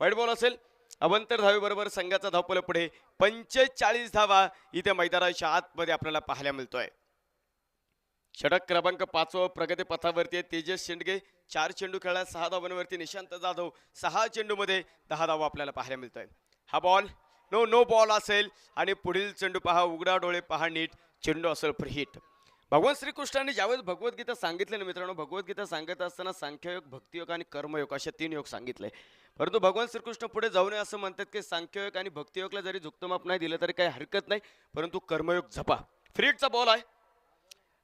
वाईट बॉल असेल अवंतर धावेबरोबर संघाचा धावपळ पुढे 45 धावा इथे मैदानाच्या आतमध्ये आपल्याला पाहायला मिळतोय. षटक क्रमांक 5 प्रगती पथावरती आहे. तेजस शेंडगे 4 चेंडू खेळला 6 धावांवरती. निशांत जाधव 6 चेंडूमध्ये 10 धावा आपल्याला पाहायला मिळतोय. हा बॉल नो बॉल असेल आणि पुढील चेंडू पहा. उघडा डोळे पहा नीट. चेंडू असेल फ्री हिट. भगवान श्रीकृष्णाने ज्यावेळेस भगवद्गीता सांगितले ना मित्रांनो, भगवद्गीता सांगत असताना सांख्ययोग, भक्तियोग आणि कर्मयोग असे 3 योग सांगितले. परंतु भगवान श्रीकृष्ण पुढे जाऊ नये असं म्हणतात की सांख्ययोग आणि भक्तियोगला जरी झुकतं नाही दिलं तरी काही हरकत नाही, परंतु कर्मयोग जपा. फ्री हिटचा बॉल आहे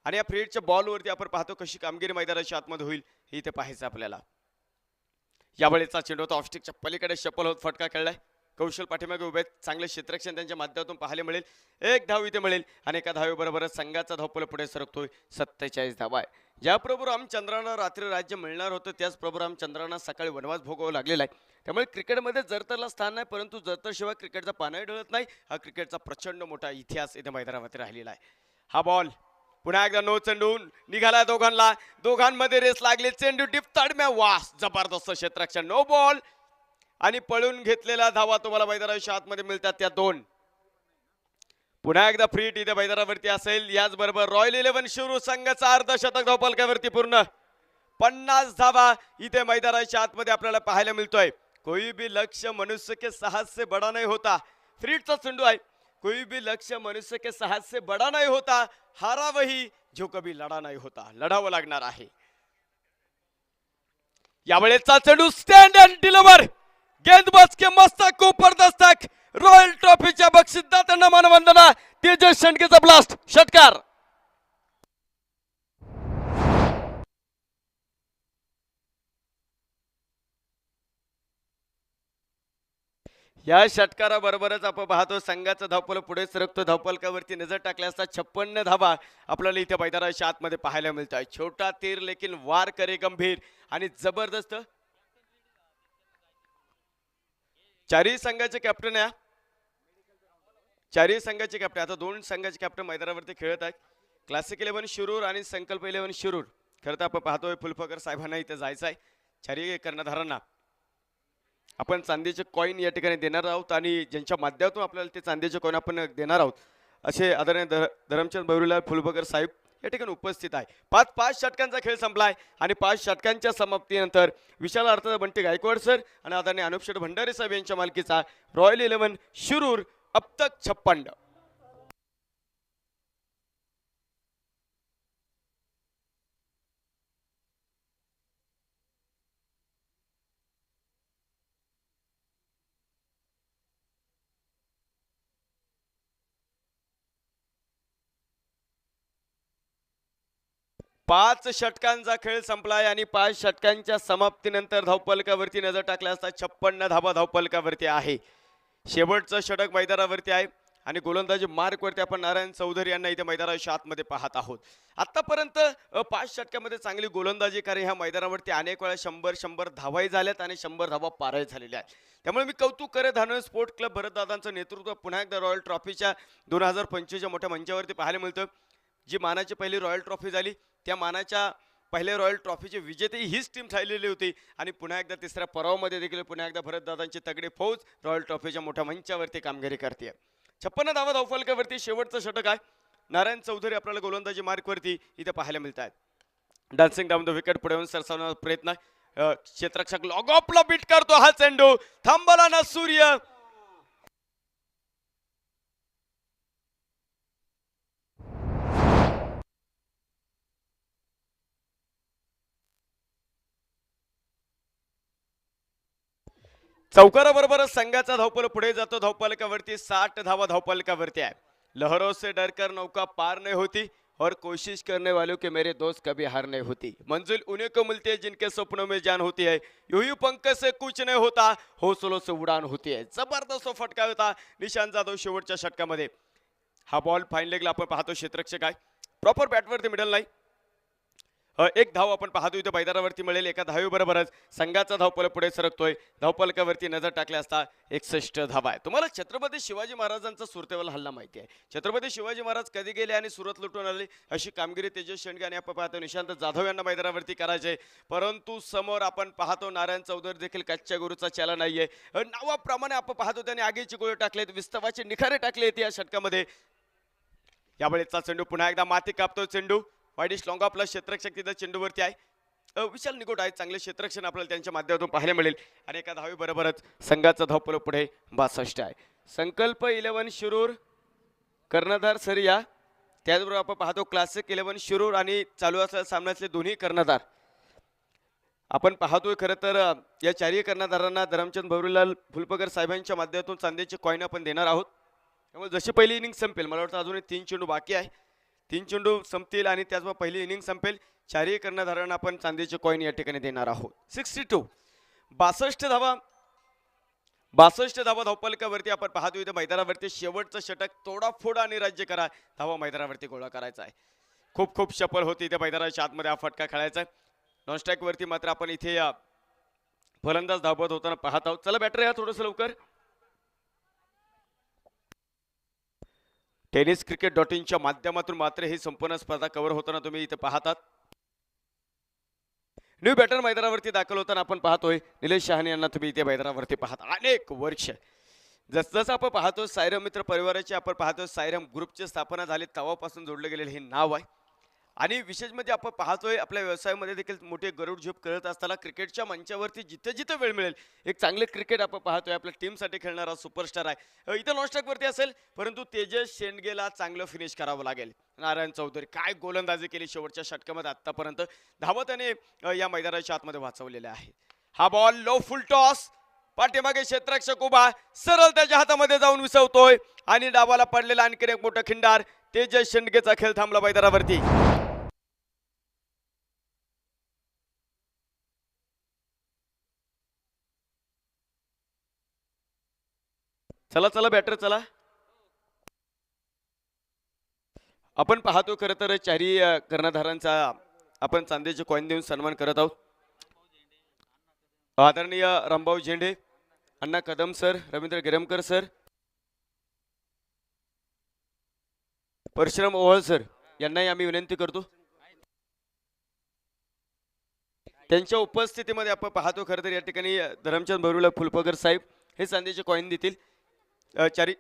आणि या फ्री हिटच्या बॉलवरती आपण पाहतो कशी कामगिरी मैदानाच्या आतमध्ये होईल हे इथे पाहायचं आपल्याला. यावेळेचा चेंडू होता ऑफस्टिकच्या पलीकडे शपल होत फटका खेळलाय. कौशल पाठीमागे उभे चांगले क्षेत्ररक्षण त्यांच्या माध्यमातून पाहायला मिळेल. 1 धाव इथे मिळेल आणि एका धावेबरोबरच संघाचा धावपळ पुढे सरकतोय. 47 धावा आहे. ज्याप्रभू रामचंद्रांना रात्री राज्य मिळणार होतं त्याच प्रभू रामचंद्रांना सकाळी वनवास भोगावा लागलेला आहे. त्यामुळे क्रिकेटमध्ये जरतरला स्थान नाही, परंतु जरतरशिवाय क्रिकेटचा पानही ढळत नाही. हा क्रिकेटचा प्रचंड मोठा इतिहास इथे मैदानावरती राहिलेला आहे. हा बॉल पुन्हा एकदा नो चेंडू निघाला दोघांमध्ये रेस लागली. चेंडू डीप ताडम्या वास जबरदस्त क्षेत्ररक्षण. नो बॉल आणि पळून घेतलेला धावा तुम्हाला मैदानाच्या आतमध्ये मिळतात त्या 2. पुन्हा एकदा फ्री हिट इथे मैदानावरती असेल. याचबरोबर रॉयल 11 शिरू संघाचा अर्धशतक धावपलकावरती पूर्ण 50 धावा इथे मैदानाच्या आतमध्ये आपल्याला पाहायला मिळतोय. कोई भी लक्ष्य मनुष्य के साहस से बड़ा नहीं होता. फ्री हिटचा चेंडू आहे. कोई भी लक्ष्य मनुष्य के साहस से बड़ा नहीं होता, हारा वही जो कभी लढा नहीं होता. लढावं लागणार आहे. यावेळेचा चेंडू स्टँड अँड डिलिव्हर. गेंदबाज के मस्तक को ऊपर दस्तक. रॉयल ट्रॉफीच्या बक्षीसदात्यांना मानवंदना. तेजस शेंडगेचा ब्लास्ट षटकार. या षटकाराबरोबरच आपण पाहतो संघाचा धावपळ पुढे सरकतो. धावपलकावरती नजर टाकल्या असता 56 धावा आपल्याला इथे मैदानाच्या आतमध्ये पाहायला मिळत आहे. छोटा तीर लेकिन वार करे गंभीर आणि जबरदस्त. चारही संघाचे कॅप्टन आहे. चारही संघाचे कॅप्टन आता 2 संघाचे कॅप्टन मैदानावरती खेळत आहेत. क्लासिक 11 शिरूर आणि संकल्प 11 शिरूर. खरं तर आपण पाहतोय फुलफकर साहेबांना इथे जायचं आहे. चारही कर्णधारांना आपण चांदीचे कॉईन या ठिकाणी देणार आहोत आणि ज्यांच्या माध्यमातून आपल्याला ते चांदीचे कॉईन आपण देणार आहोत असे आदरणीय धरमचंद बहिरुलाल फुलफकर साहेब या ठिकाणी उपस्थित आहे. 5 षटकांचा खेळ संपलाय आणि 5 षटकांच्या समाप्तीनंतर विशाल अर्थात बंटी गायकवाड सर आणि आदरणीय अनुपशेठ भंडारे साहेब यांच्या मालकीचा रॉयल 11 शिरूर अब तक 56. पाच षटकांचा खेळ संपलाय आणि 5 षटकांच्या समाप्तीनंतर धावपलकावरती नजर टाकल्या असता 56 धावा धावपलकावरती आहे. शेवटचं षटक मैदानावरती आहे आणि गोलंदाजी मार्कवरती आपण नारायण चौधरी यांना इथे मैदानाच्या आतमध्ये पाहत आहोत. आतापर्यंत 5 षटकामध्ये चांगली गोलंदाजी कारण ह्या मैदानावरती अनेक वेळा 100 धावाही झाल्यात आणि 100 धावा पारही झालेल्या आहेत. त्यामुळे मी कौतुक करत धानळे स्पोर्ट क्लब भरतदादांचं नेतृत्व पुन्हा एकदा रॉयल ट्रॉफीच्या 2025च्या मोठ्या मंचावरती पाहायला मिळतं. जी मानाची पहिली रॉयल ट्रॉफी झाली त्या मानाच्या पहिल्या रॉयल ट्रॉफीचे विजेते हीच टीम ठरलेली होती आणि पुन्हा एकदा तिसऱ्या परावामध्ये देखील पुन्हा एकदा भरतदादांची तगडी फौज रॉयल ट्रॉफीच्या मोठ्या मंचावरती कामगिरी करते. 56 धावा धावफलकावरती शेवटचं षटक आहे. नारायण चौधरी आपल्याला गोलंदाजी मार्कवरती इथे पाहायला मिळत आहेत. डान्सिंग डाऊन द विकेट पुढे येऊन सरसावण्याचा प्रयत्न. क्षेत्ररक्षक लॉग ऑफला बीट करतो. हा चेंडू थांबला ना सूर्य चौकाराबरोबरच संघाचा धावपल पुढे जातो. धावपलकावरती 60 धावा धावपलकावरती आहे. लहरों से डरकर नौका पार नहीं होती और कोशिश करने वालों के मेरे दोस्त कभी हार नहीं होती. मंजिल उन्हीं को मिलती है जिनके सपनों में जान होती है. यूं ही पंख से कुछ नहीं होता, हौसलों से उडान होती है. जबरदस्त फटका होता निशांत जाधव शेवटच्या षटकामध्ये. हा बॉल फाईन लेगला आपण पाहतो. क्षेत्ररक्षक आहे प्रॉपर बॅटवरती मिडल नाही. एक धाव आपण पाहतो इथे मैदानावरती मिळेल. एका धावेबरोबरच संघाचा धावपल पुढे सरकतोय. धावपलकावरती नजर टाकली असता 61 धावा आहे. तुम्हाला छत्रपती शिवाजी महाराजांचा सुरतेवाला हल्ला माहिती आहे. छत्रपती शिवाजी महाराज कधी गेले आणि सुरत लुटून आले अशी कामगिरी तेजस शेंडगे आणि आपण पाहतो निशांत जाधव यांना मैदानावरती करायचे. परंतु समोर आपण पाहतो नारायण चौधरी देखील कच्च्या गुरुचा चेला नाहीये. नावाप्रमाणे आपण पाहतो त्यांनी आगीची गोळी टाकलेत, विस्तवाचे निखारे टाकलेत या षटकामध्ये. यावेळेचा चेंडू पुन्हा एकदा माती कापतो. चेंडू वाईडिश लॉंग आपला क्षेत्ररक्षक तिथं चेंडूवरती आहे. विशाल निकोट आहे. चांगले क्षेत्ररक्षण आपल्याला त्यांच्या माध्यमातून पाहायला मिळेल. आणि एका धावी बरोबरच संघाचा धावपल पुढे 62 आहे. संकल्प 11 शिरूर कर्णधार सरिया, त्याचबरोबर आपण पाहतो क्लासिक 11 शिरूर आणि चालू असलेल्या सामन्यातले दोन्ही कर्णधार आपण पाहतोय. खरं तर या चारही कर्णधारांना धरमचंद भवरीलाल फुलपकर साहेबांच्या माध्यमातून चांदीचे कॉईन आपण देणार आहोत. त्यामुळे जशी पहिली इनिंग संपेल, मला वाटतं अजून 3 चेंडू बाकी आहे, 3 चेंडू संपतील आणि त्याचबरोबर पहिली इनिंग संपेल. चारही कर्णधारांना आपण चांदीचे कॉईन या ठिकाणी देणार आहोत. 62 62 धावा धावपलकावरती आपण पाहतो. इथे मैदानावरती शेवटचं षटक तोडाफोड आणि राज्य करा धावा मैदानावरती गोळा करायचा आहे. खूप खूप चपळ होती इथे मैदानाच्या आतमध्ये हा फटका खेळायचा आहे. नॉनस्ट्राईक वरती मात्र आपण इथे फलंदाज धावत होताना पाहत आहोत. चला बॅटर या थोडंसं लवकर. टेनिस क्रिकेट.inच्या माध्यमातून मात्र ही संपूर्ण स्पर्धा कव्हर होताना तुम्ही इथे पाहतात. न्यू बॅटर मैदानावरती दाखल होताना आपण पाहतोय निलेश शहाणे यांना तुम्ही इथे मैदानावरती पाहता. अनेक वर्ष जसजसं आपण पाहतो सायरम मित्र परिवाराचे आपण पाहतो सायरम ग्रुपची स्थापना झाली तेव्हापासून जोडले गेलेले हे नाव आहे. आणि विशेष म्हणजे आपण पाहतोय आपल्या व्यवसायामध्ये देखील मोठे गरुड झोप करत असताना क्रिकेटच्या मंचावरती जिथे जिथे वेळ मिळेल एक चांगले क्रिकेट आपण पाहतोय. आपल्या टीमसाठी खेळणारा सुपरस्टार आहे. इथं नॉनस्ट्राईक वरती असेल परंतु तेजस शेंडगेला चांगलं फिनिश करावं लागेल. नारायण चौधरी काय गोलंदाजी केली शेवटच्या षटकामध्ये आतापर्यंत. धावा त्याने या मैदानाच्या आतमध्ये वाचवलेल्या आहे. हा बॉल लो फुल टॉस, पाठीमागे क्षेत्ररक्षक उभा सरळ त्याच्या हातामध्ये जाऊन विसवतोय आणि डावाला पडलेला आणखी एक मोठा खिंडार. तेजस शेंडगेचा खेळ थांबला मैदानावरती. चला चला बॅटर चला. आपण पाहतो खरं तर चारही कर्णधारांचा आपण चांदीचे कॉईन देऊन सन्मान करत आहोत. आदरणीय Rambhau Zende, Anna Kadam sir, Ravindra Giramkar sir, Parshuram Ohal sir यांनाही आम्ही विनंती करतो. त्यांच्या उपस्थितीमध्ये आपण पाहतो खरं तर या ठिकाणी धरमचंद भवरीलाल फुलपकर साहेब हे चांदीचे कॉईन देतील. चारी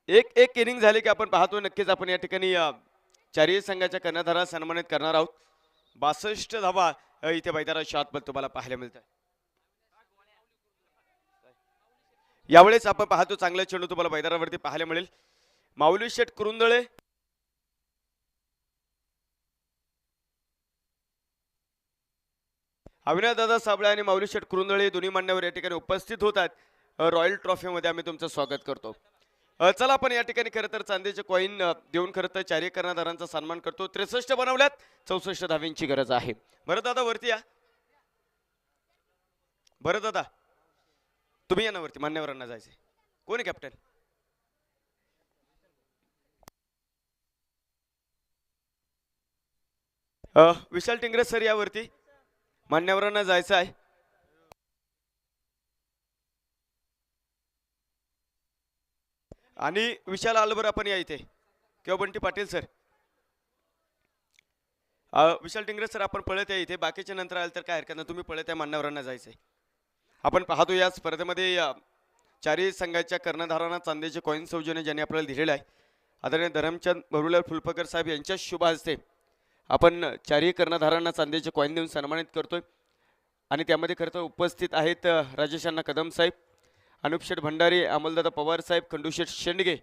एक इनिंग झाली की आपण पाहतो नक्कीच आपण या ठिकाणी चारही संघाच्या कर्णधाराला सन्मानित करणार आहोत. 62 धावा इथे मैदानाच्या आतमध्ये तुम्हाला पाहायला मिळतात. यावेळेस आपण पाहतो चांगला चेंडू तुम्हाला मैदानावरती पाहायला मिळेल. माऊली शेठ कुरुंदळे, अविनाश दादा साबळे आणि माऊली शेठ कुरुंदळे दोन्ही मान्यवर या ठिकाणी उपस्थित होतात. रॉयल ट्रॉफीमध्ये आम्ही तुमचं स्वागत करतो. चला आपण या ठिकाणी खरं तर चांदीचे कॉईन देऊन खरं तर चारही कर्णधारांचा सन्मान करतो. 63 बनवल्यात, 64 धाव्यांची गरज आहे. भरत दादा वरती या. भरत दादा तुम्ही या ना वरती, मान्यवरांना जायचे. कोण आहे कॅप्टन? विशाल टिंगरे सर यावरती, मान्यवरांना जायचं आहे. आणि विशाल आलबर आपण या इथे किंवा बंटी पाटील सर. विशाल टिंगरे सर आपण पळत आहे इथे, बाकीच्या नंतर आलं तर काय हरकत नाही, तुम्ही पळत आहे, मान्यवरांना जायचंय. आपण पाहतो या स्पर्धेमध्ये चारही संघाच्या कर्णधारांना चांदीचे कॉईन सौजन्य ज्यांनी आपल्याला दिलेलं आहे. आदरणीय धरमचंद भवरीलाल फुलपकर साहेब यांच्या शुभ हस्ते आपण चारही कर्णधारांना चांदीचे कॉईन देऊन सन्मानित करतोय. आणि त्यामध्ये खरं तर उपस्थित आहेत राजेश अण्णा कदम साहेब, अनुप शेठ भंडारी, अमोलदादा पवार साहेब, खंडू शेठ शेंडगे,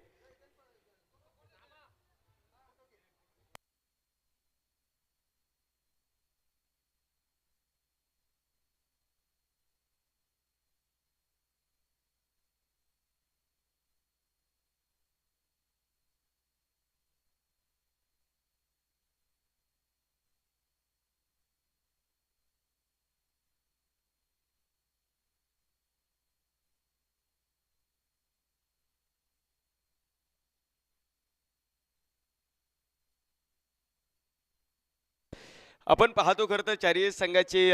आपण पाहतो खरं तर चारही संघाचे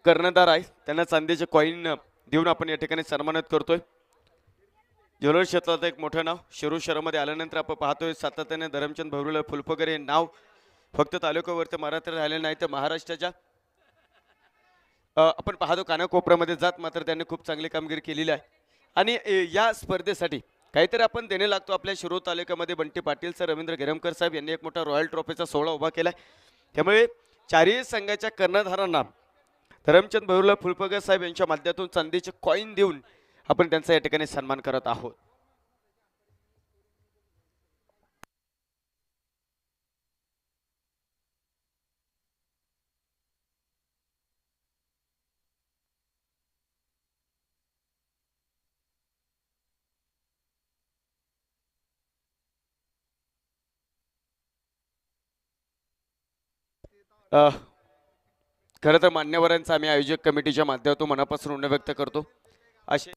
कर्णधार आहे, त्यांना चांदीचे कॉईन देऊन आपण या ठिकाणी सन्मानित करतोय. ज्वेलर क्षेत्रात एक मोठं नाव शिरूर शहरामध्ये आल्यानंतर आपण पाहतोय सातत्याने धरमचंद भैरुला फुलपगर हे नाव फक्त तालुक्यावरती महाराष्ट्र राहिले नाही तर महाराष्ट्राच्या आपण पाहतो कानाकोपऱ्यामध्ये जात मात्र त्यांनी खूप चांगली कामगिरी केलेली आहे. आणि या स्पर्धेसाठी काहीतरी आपण देणे लागतो. आपल्या शिरूर तालुक्यामध्ये बंटी पाटील सर, रवींद्र गिरमकर साहेब यांनी एक मोठा रॉयल ट्रॉफीचा सोहळा उभा केला आहे. त्यामुळे चारही संघाच्या कर्णधारांना धरमचंद भैरुला फुलपगर साहेब यांच्या माध्यमातून चांदीचे कॉईन देऊन आपण त्यांचा या ठिकाणी सन्मान करत आहोत. खरं तर मान्यवरांचा आम्ही आयोजक कमिटीच्या माध्यमातून मनापासून ऋण व्यक्त करतो. असे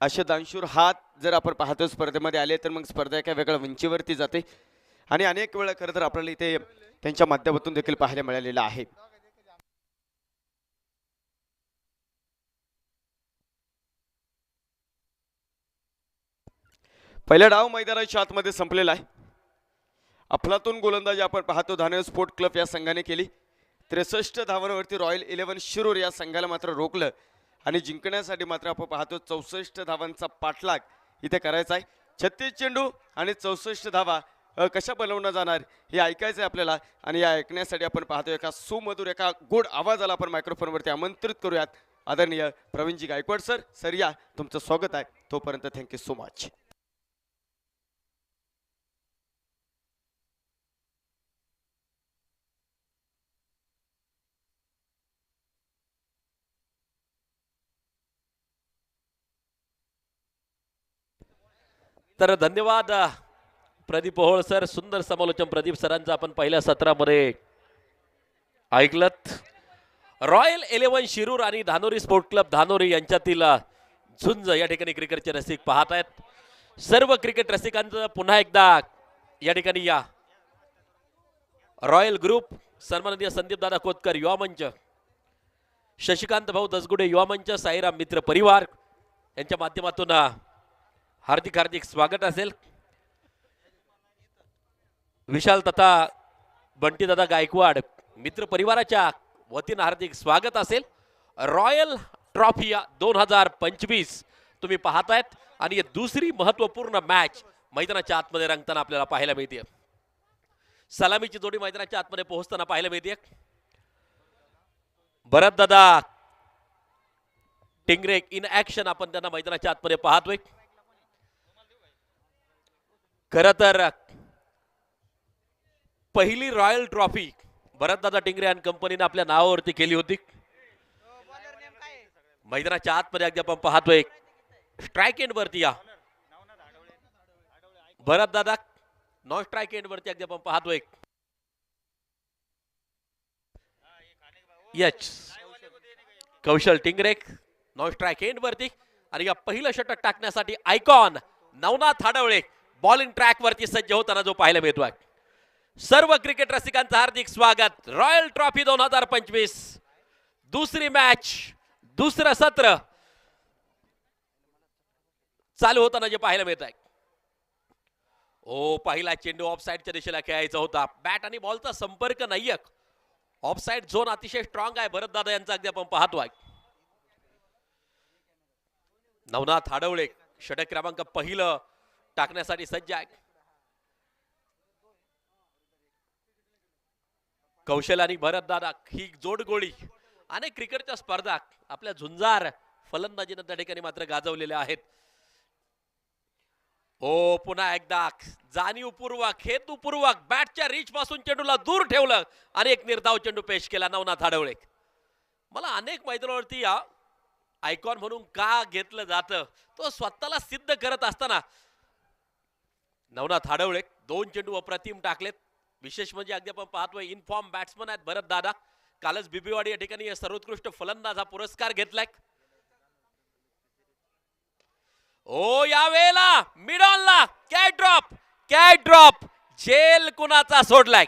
असे दानशूर हात जर आपण पाहतो स्पर्धेमध्ये आले तर मग स्पर्धा एका वेगळ्या उंचीवरती जाते आणि अनेक वेळा खरं तर आपल्याला इथे त्यांच्या माध्यमातून देखील पाहायला मिळालेलं आहे. पहिला डाव मैदानाच्या आतमध्ये संपलेला आहे. अफलातून गोलंदाजी आपण पाहतो धानव स्पोर्ट क्लब या संघाने केली. 63 धावांवरती रॉयल 11 शिरूर या संघाला मात्र रोखलं आणि जिंकण्यासाठी मात्र आपण पाहतो 64 धावांचा पाठलाग इथे करायचा आहे. 36 चेंडू आणि 64 धावा कशा बनवणं जाणार हे ऐकायचं आहे आपल्याला. आणि या ऐकण्यासाठी आपण पाहतो एका सुमधुर एका गोड आवाजाला आपण मायक्रोफोनवरती आमंत्रित करूयात. आदरणीय प्रवीणजी गायकवाड सर. सर या तुमचं स्वागत आहे. तोपर्यंत थँक्यू सो मच. तर धन्यवाद प्रदीप पोहोळ सर. सुंदर समालोचन प्रदीप सरांचं आपण पहिल्या सत्रामध्ये ऐकलत. रॉयल 11 शिरूर आणि धानोरी स्पोर्ट क्लब धानोरी यांच्यातील झुंज या ठिकाणी क्रिकेटचे रसिक पाहत आहेत. सर्व क्रिकेट रसिकांचं पुन्हा एकदा या ठिकाणी या रॉयल ग्रुप, सन्माननीय संदीप दादा कोतकर युवा मंच, शशिकांत भाऊ दसगुडे युवा मंच, साईराम मित्र परिवार यांच्या माध्यमातून हार्दिक हार्दिक स्वागत असेल. विशाल तथा बंटी दादा गायकवाड मित्र परिवाराच्या वतीनं हार्दिक स्वागत असेल. रॉयल ट्रॉफी 2025 तुम्ही पाहतायत आणि दुसरी महत्वपूर्ण मॅच मैदानाच्या आतमध्ये रंगताना आपल्याला पाहायला मिळते. सलामीची जोडी मैदानाच्या आतमध्ये पोहोचताना पाहायला मिळते. भरत दादा टिंगरे इन ऍक्शन आपण त्यांना मैदानाच्या आतमध्ये पाहतोय. खरं तर पहिली रॉयल ट्रॉफी भरतदादा टिंगरे अँड कंपनीने आपल्या नावावरती केली होती. मैदानाच्या आतमध्ये अगदी आपण पाहतोय स्ट्राइक एंड वरती या भरतदादा नॉन स्ट्राइक एंड वरती अगदी आपण पाहतोय. यच कौशल टिंगरे नॉन स्ट्राइक एंड वरती आणि या पहिलं षटक टाकण्यासाठी icon Navnath Hadwale bowling track वरती सज्ज होताना जो पाहायला मिळतोय. सर्व क्रिकेट रसिकांचं हार्दिक स्वागत. रॉयल ट्रॉफी 2025 दुसरी मॅच, दुसरं सत्र चालू होताना जे पाहायला मिळत आहे. ओ पहिला चेंडू ऑफ साइडच्या दिशेला खेळायचा होता. बॅट आणि बॉलचा संपर्क नाहीये. ऑफ साइड झोन अतिशय स्ट्रॉंग आहे भरत दादा यांचा अगदी आपण पाहतोय. नवनाथ हाडवळे षटक क्रमांक पहिलं टाकण्यासाठी सज्ज आहे. कौशल आणि भरत दादा ही जोडगोळी अनेक क्रिकेटच्या स्पर्धा आपल्या झुंजार फलंदाजीनं त्या ठिकाणी मात्र गाजवलेल्या आहेत. ओ पुन्हा एकदा जाणीवपूर्वक हेतुपूर्वक बॅटच्या रीच पासून चेंडूला दूर ठेवलं आणि एक निर्धाव चेंडू पेश केला नवनाथ हाडवळे. मला अनेक मैदानावरती आयकॉन म्हणून का घेतलं जातं तो स्वतःला सिद्ध करत असताना नवनाथ हाडवळे 2 चेंडू अप्रतिम टाकलेत. विशेष म्हणजे अगदी आपण पाहतोय इनफॉर्म बॅट्समन आहेत भरत दादा. कालच बिबीवाडी या ठिकाणी सर्वोत्कृष्ट फलंदाज हा पुरस्कार घेतलाय. ओ यावेळेला मिड ऑनला कॅच ड्रॉप जेल कुणाचा सोडलाय.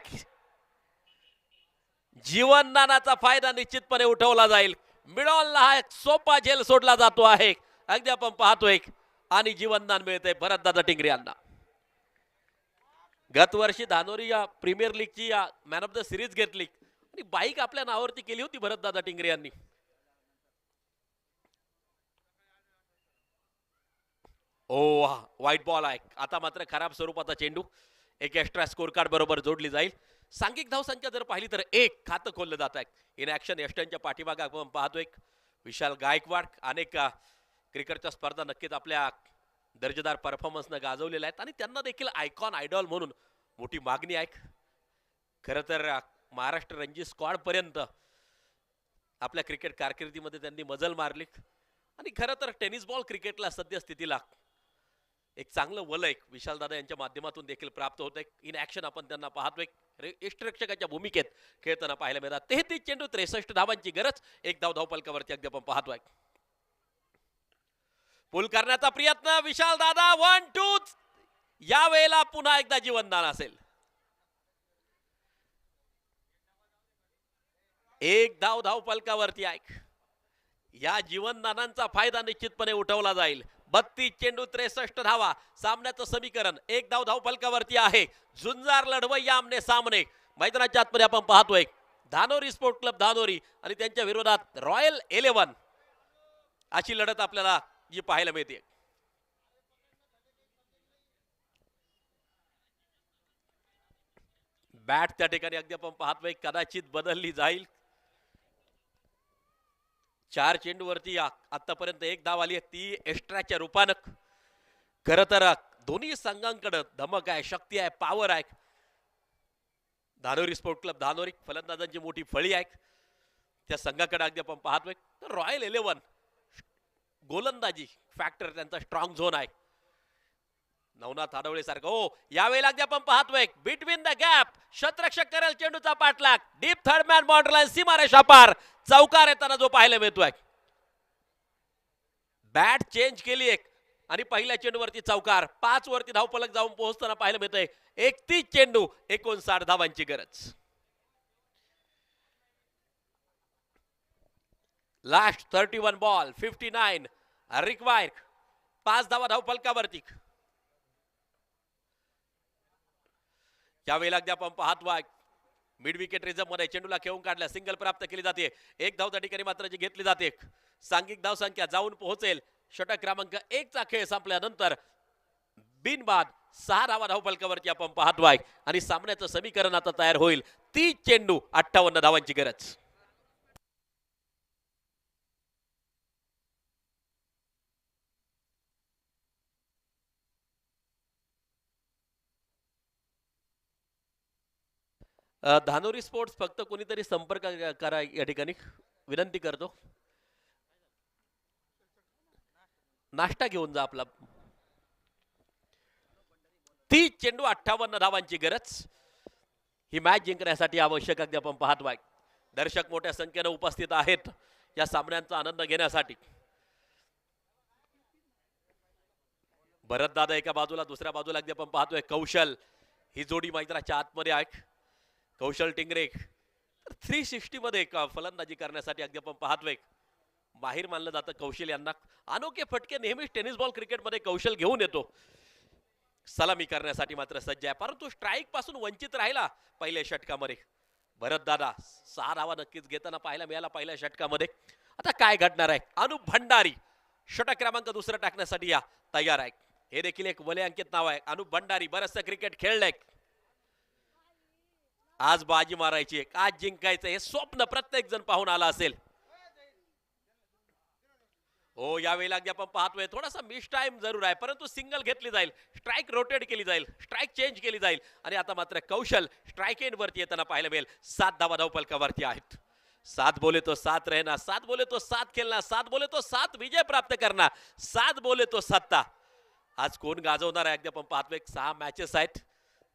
जीवनदानाचा फायदा निश्चितपणे उठवला जाईल. मिडॉलला हा एक सोपा झेल सोडला जातो आहे. अगदी आपण पाहतोय आणि जीवनदान मिळते भरतदादा टिंगरे यांना. गत वर्षी धानोरी या प्रीमियर लीगची या मॅन ऑफ द सिरीज घेतली आणि बाईक आपल्या नावावरती केली होती भरतदादा टिंगरे यांनी. ओ वाईट बॉल आहे. आता मात्र खराब स्वरूपाचा चेंडू एक एक्स्ट्रा स्कोर कार्ड बरोबर जोडली जाईल. सांघिक धावसंख्या जर पाहिली तर एक खातं खोललं जात आहे. इन ऍक्शन यष्टनच्या पाठीमागे आपण पाहतोय विशाल गायकवाड. अनेक क्रिकेटच्या स्पर्धा नक्कीच आपल्या दर्जेदार परफॉर्मन्सनं गाजवलेल्या आहेत आणि त्यांना देखील आयकॉन आयडॉल म्हणून मोठी मागणी आहे. खरं तर महाराष्ट्र रणजी स्क्वॉड पर्यंत आपल्या क्रिकेट कारकिर्दीमध्ये त्यांनी मजल मारली आणि खरं तर टेनिस बॉल क्रिकेटला सध्या स्थितीला एक चांगलं वलय विशालदादा यांच्या माध्यमातून देखील प्राप्त होत आहे. इन ऍक्शन आपण त्यांना पाहतोय यष्टिरक्षकाच्या भूमिकेत खेळताना पाहायला मिळतात. 33 चेंडू 63 धावांची गरज. एक धाव धावफलकावरती अगदी आपण पाहतोय. पुल करण्याचा प्रयत्न विशालदादा 1-2. या वेळेला पुन्हा एकदा जीवनदान असेल. एक धाव धावफलकावरती आहे. या जीवनदानांचा फायदा निश्चितपणे उठवला जाईल. 32 चेंडू 63 धावा. सामन्याचं समीकरण एक धाव धावफलकावरती आहे. झुंजार लढवय्या आमने सामने. मैदानाच्या आतमध्ये आपण पाहतोय धानोरी स्पोर्ट क्लब धानोरी आणि त्यांच्या विरोधात रॉयल 11 अशी लढत आपल्याला जी पाहायला मिळते. बॅट त्या ठिकाणी अगदी आपण पाहतोय कदाचित बदलली जाईल. 4 चेंडूवरती आतापर्यंत एक धाव आली आहे ती एक्स्ट्राच्या रूपानं. खरं तर दोन्ही संघांकडे धमक आहे, शक्ती आहे, पॉवर आहे. धानोरी स्पोर्ट क्लब धानोरी फलंदाजांची मोठी फळी आहे. त्या संघाकडे अगदी आपण पाहतोय तर रॉयल 11 गोलंदाजी फॅक्टर त्यांचा स्ट्रॉंग झोन आहे. नवनाथ आडवळे सारखं हो यावेळेला अगदी आपण पाहतोय बिटवीन द गॅप शतरक्षक करेल चेंडूचा पाठलाग. Deep third man border line सीमारेषा पार चौकार येताना जो पाहायला मिळतोय. बॅट चेंज केली एक आणि पहिल्या चेंडूवरती चौकार. 5 वरती धावफलक जाऊन पोहोचताना पाहायला मिळतंय. 31 चेंडू 59 धावांची गरज. Last 31 ball 59 required. 5 धावा धावफलकावरती. यावेळेला अगदी आपण पाहतोय मिड विकेट रिझर्व मध्ये चेंडूला खेळून काढल्या. सिंगल प्राप्त केली जाते. एक धाव त्या ठिकाणी मात्र जी घेतली जाते. सांघिक धाव संख्या जाऊन पोहोचेल षटक क्रमांक 1 चा खेळ संपल्यानंतर बिनबाद 6 धावा धावफलकावरती आपण पाहतोय आणि सामन्याचं समीकरण आता तयार होईल. 30 चेंडू 58 धावांची गरज. धानोरी स्पोर्ट्स फक्त कोणीतरी संपर्क करा या ठिकाणी विनंती करतो. नाश्ता घेऊन जा आपला. 30 चेंडू 58 धावांची गरज. ही मॅच जिंकण्यासाठी आवश्यक अगदी आपण पाहतोय. दर्शक मोठ्या संख्येने उपस्थित आहेत या सामन्यांचा आनंद घेण्यासाठी. भरतदादा एका बाजूला दुसऱ्या बाजूला अगदी आपण पाहतोय कौशल. ही जोडी मैदानाच्या आतमध्ये आहे. कौशल टिंगरे 360 मध्ये फलंदाजी करण्यासाठी अगदी आपण पाहतोय बाहेर मानलं जातं कौशल यांना. अनोखे फटके नेहमीच टेनिस बॉल क्रिकेटमध्ये कौशल घेऊन येतो. सलामी करण्यासाठी मात्र सज्ज आहे परंतु स्ट्राईक पासून वंचित राहिला पहिल्या षटकामध्ये. भरतदादा 6 धावा नक्कीच घेताना पाहायला मिळाला पहिल्या षटकामध्ये. आता काय घडणार आहे. अनुप भंडारी षटक क्रमांक 2 टाकण्यासाठी या तयार आहे. हे देखील एक वलयांकित नाव आहे. अनुप भंडारी बरंचसं क्रिकेट खेळलंय. आज बाजी मारायची, आज जिंकायचं हे स्वप्न प्रत्येक जण पाहून आला असेल. हो यावेळेला अगदी आपण पाहतोय थोडासा मिस टाइम जरूर आहे परंतु सिंगल घेतली जाईल. स्ट्राईक रोटेट केली जाईल, स्ट्राईक चेंज केली जाईल आणि आता मात्र कौशल स्ट्राईक एंड वरती येताना पाहायला मिळेल. 7 धावा धावफलकावरती आहेत. 7 बोले तो 7 रहना, 7 बोले तो 7 खेळना, 7 बोले तो 7 विजय प्राप्त करना, 7 बोले तो 7. आज कोण गाजवणार आहे अगदी आपण पाहतोय. 6 मॅचेस आहेत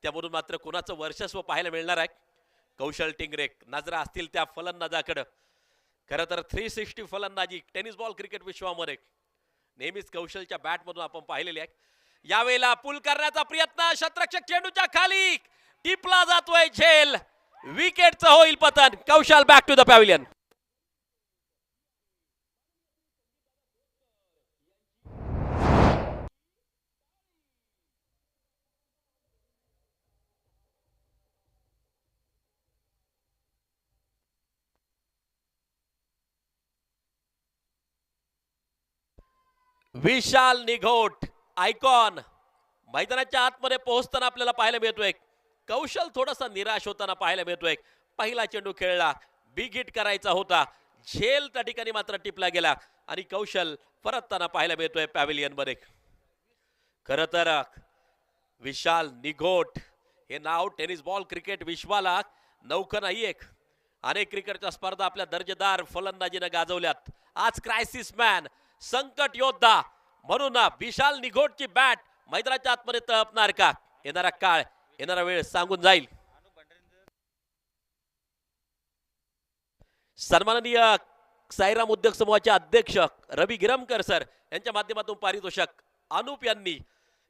त्यामधून मात्र कोणाचं वर्चस्व पाहायला मिळणार आहे. कौशल टिंगरे नजरा असतील त्या फलंदाजाकडे. खरं तर 360 फलंदाजी टेनिस बॉल क्रिकेट विश्वामध्ये नेहमीच कौशलच्या बॅटमधून आपण पाहिलेली आहे. यावेळेला पुल करण्याचा प्रयत्न. शतरक्षक चेंडूच्या खाली टिपला जातोय झेल. विकेटचं होईल पतन. Kaushal back to the pavilion. Vishal Nighot icon मैदानाच्या आतमध्ये पोहोचताना आपल्याला पाहायला मिळतोय. कौशल थोडासा निराश होताना पाहायला मिळतोय. पहिला चेंडू खेळला, बिग हिट करायचा होता, झेल त्या ठिकाणी मात्र टिपला गेला आणि कौशल परतताना पाहायला मिळतोय पॅव्हिलियन मध्ये. खर तर विशाल निघोट हे नाव टेनिस बॉल क्रिकेट विश्वाला नौकं नाहीये. अनेक क्रिकेटच्या स्पर्धा आपल्या दर्जेदार फलंदाजीने गाजवल्यात. आज क्रायसिस मॅन, संकट योद्धा म्हणून विशाल निघोटची बॅट मैदानाच्या आतमध्ये तळपणार का? येणारा काळ, येणारा वेळ सांगून जाईल. सन्माननीय साईराम उद्योग समूहाचे अध्यक्ष रवी गिरमकर सर यांच्या माध्यमातून पारितोषिक अनुप यांनी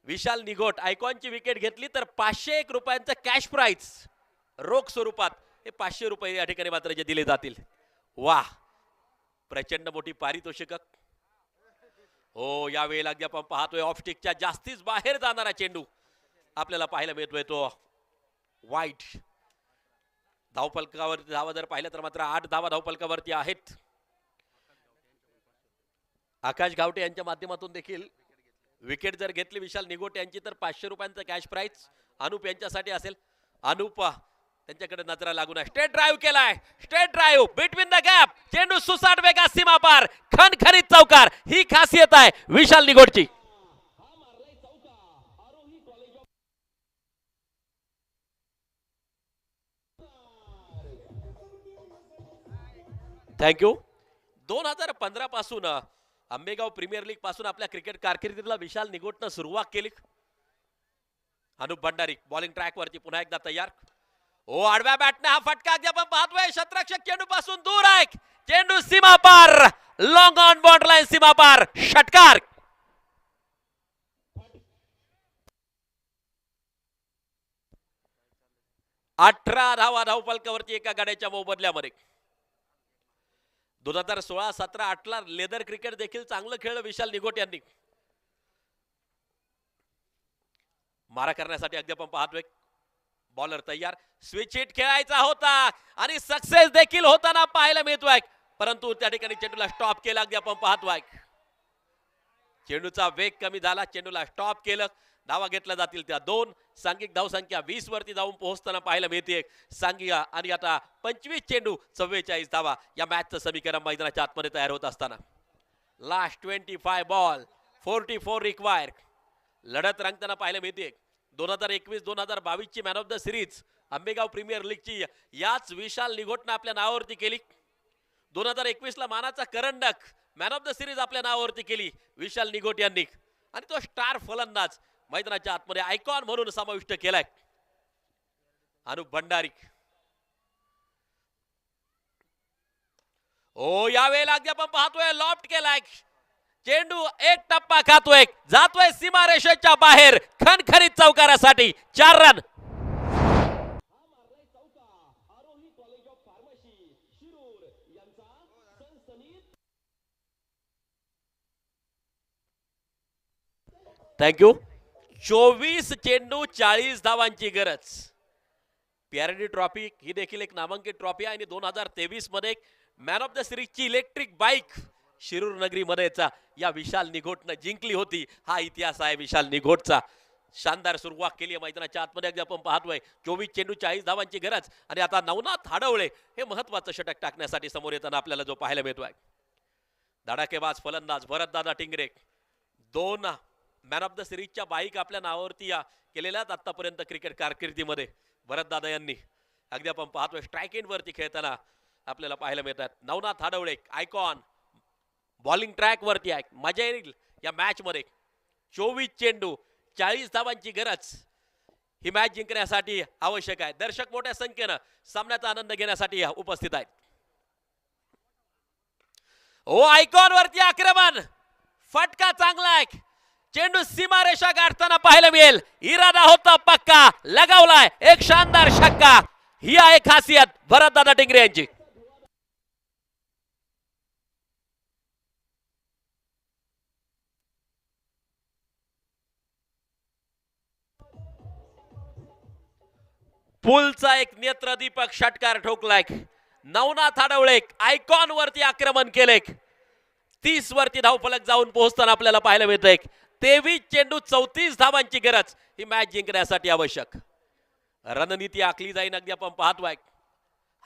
विशाल निघोट आयकॉनची विकेट घेतली तर 501 रुपयांचं कॅश प्राइज रोख स्वरूपात हे 500 रुपये या ठिकाणी मात्र जे दिले जातील. वाह, प्रचंड मोठी पारितोषिक. हो, या वेळेला अगदी आपण पाहतोय ऑफस्टिकच्या जास्तीच बाहेर जाणारा चेंडू आपल्याला पाहायला मिळतोय. तो वाईट धावफलकावरती धावा जर पाहिलं तर मात्र 8 धावा धावफलकावरती आहेत. आकाश गावटे यांच्या माध्यमातून देखील विकेट जर घेतली विशाल निघोट यांची तर 500 रुपयांचं कॅश प्राइज अनुप यांच्यासाठी असेल. अनुप त्यांच्याकडे नजरा लागून आहे. स्ट्रेट ड्राईव्ह केलाय, straight drive between the gap, चेंडू सुसाट वेगा सीमा पार, खणखणीत चौकार. ही खासियत आहे विशाल निघोटची. थँक्यू. 2015 पासून आंबेगाव प्रीमियर लीग पासून आपल्या क्रिकेट कारकिर्दीला विशाल निघोटनं सुरुवात केली. अनुप भंडारी बॉलिंग ट्रॅक वरती पुन्हा एकदा तयार. ओ, आडव्या बॅटने हा फटका अगदी आपण पाहतोय शतरक्षक चेंडू पासून दूर आहे. चेंडू सीमा पार, लॉंग ऑन बॉन्ड लाईन सीमा पार, षटकार. अठरा धावा धावफलकावरती एका गाड्याच्या मोबदल्यामध्ये. 2016, 17, 18 लेदर क्रिकेट देखील चांगलं खेळलं विशाल निघोट यांनी. मारा करण्यासाठी अगदी आपण पाहतोय बॉलर तयार. स्विच हिट खेळायचा होता आणि सक्सेस देखील होताना पाहायला मिळतोय. परंतु त्या ठिकाणी चेंडूला स्टॉप केला. अगदी आपण पाहतोय चेंडूचा वेग कमी झाला, चेंडूला स्टॉप केलं. धावा घेतल्या जातील त्या 2. सांघिक धावसंख्या 20 वरती जाऊन पोहोचताना पाहायला मिळते सांघिका. आणि आता 25 चेंडू 44 धावा या मॅचचं समीकरण मैदानाच्या आतमध्ये तयार होत असताना लास्ट 25 बॉल 44 रिक्वायर लढत रंगताना पाहायला मिळते. 2021-2022 ची man of the series Ambegaon premier लीगची याच विशाल निघोटनं आपल्या नावावरती केली. 2021 ला मानाचा करंडक मॅन ऑफ द सिरीज आपल्या नावावरती केली विशाल निघोट यांनी. आणि तो स्टार फलंदाज मैदानाच्या आतमध्ये आयकॉन म्हणून समाविष्ट केलाय अनुप भंडारी. ओ, या वेळेला अगदी आपण पाहतोय लॉफ्ट केलाय. चेंडू एक टप्पा खातोय, जातोय सीमारेषेच्या बाहेर, खणखणीत चौकारासाठी 4 रन. थँक्यू. 24 चेंडू 40 धावांची गरज. पीआरडी ट्रॉफी ही देखील एक नामांकित ट्रॉफी आहे आणि 2023 मध्ये मॅन ऑफ द सिरीजची इलेक्ट्रिक बाईक शिरूर नगरीमध्येचा या विशाल निघोटनं जिंकली होती. हा इतिहास आहे विशाल निघोटचा. शानदार सुरुवात केली आहे मैदानाच्या आतमध्ये. अगदी आपण पाहतोय 24 चेंडू 40 धावांची गरज. आणि आता नवनाथ हाडवळे हे महत्वाचं षटक टाकण्यासाठी समोर येताना आपल्याला जो पाहायला मिळतोय. धडाकेबाज फलंदाज Bharatdada Tingre 2 man of the सिरीजच्या बाईक आपल्या नावावरती केलेल्या आतापर्यंत क्रिकेट कारकिर्दीमध्ये भरतदादा यांनी. अगदी आपण पाहतोय स्ट्राईक एंड वरती खेळताना आपल्याला पाहायला मिळतात. Navnath Hadwale icon bowling track वरती आहे. मजा येईल या मॅच मध्ये. 24 चेंडू 40 धावांची गरज ही मॅच जिंकण्यासाठी आवश्यक आहे. दर्शक मोठ्या संख्येनं सामन्याचा आनंद घेण्यासाठी उपस्थित आहेत. ओ, आयकॉन वरती आक्रमण, फटका चांगला आहे. चेंडू सीमारेषा गाठताना पाहायला मिळेल. इरादा होता पक्का, लगावलाय एक शानदार छक्का. ही आहे खासियत भरतदादा टिंगरे यांची. पुलचा एक नेत्रदीपक षटकार ठोकलाय. नवनाथ आडवळे आयकॉन वरती आक्रमण केले. 30 वरती धावफलक जाऊन पोहोचताना आपल्याला पाहायला मिळतंय. 23 चेंडू 34 धावांची गरज ही मॅच जिंकण्यासाठी आवश्यक. रणनीती आखली जाईल अगदी आपण पाहतोय.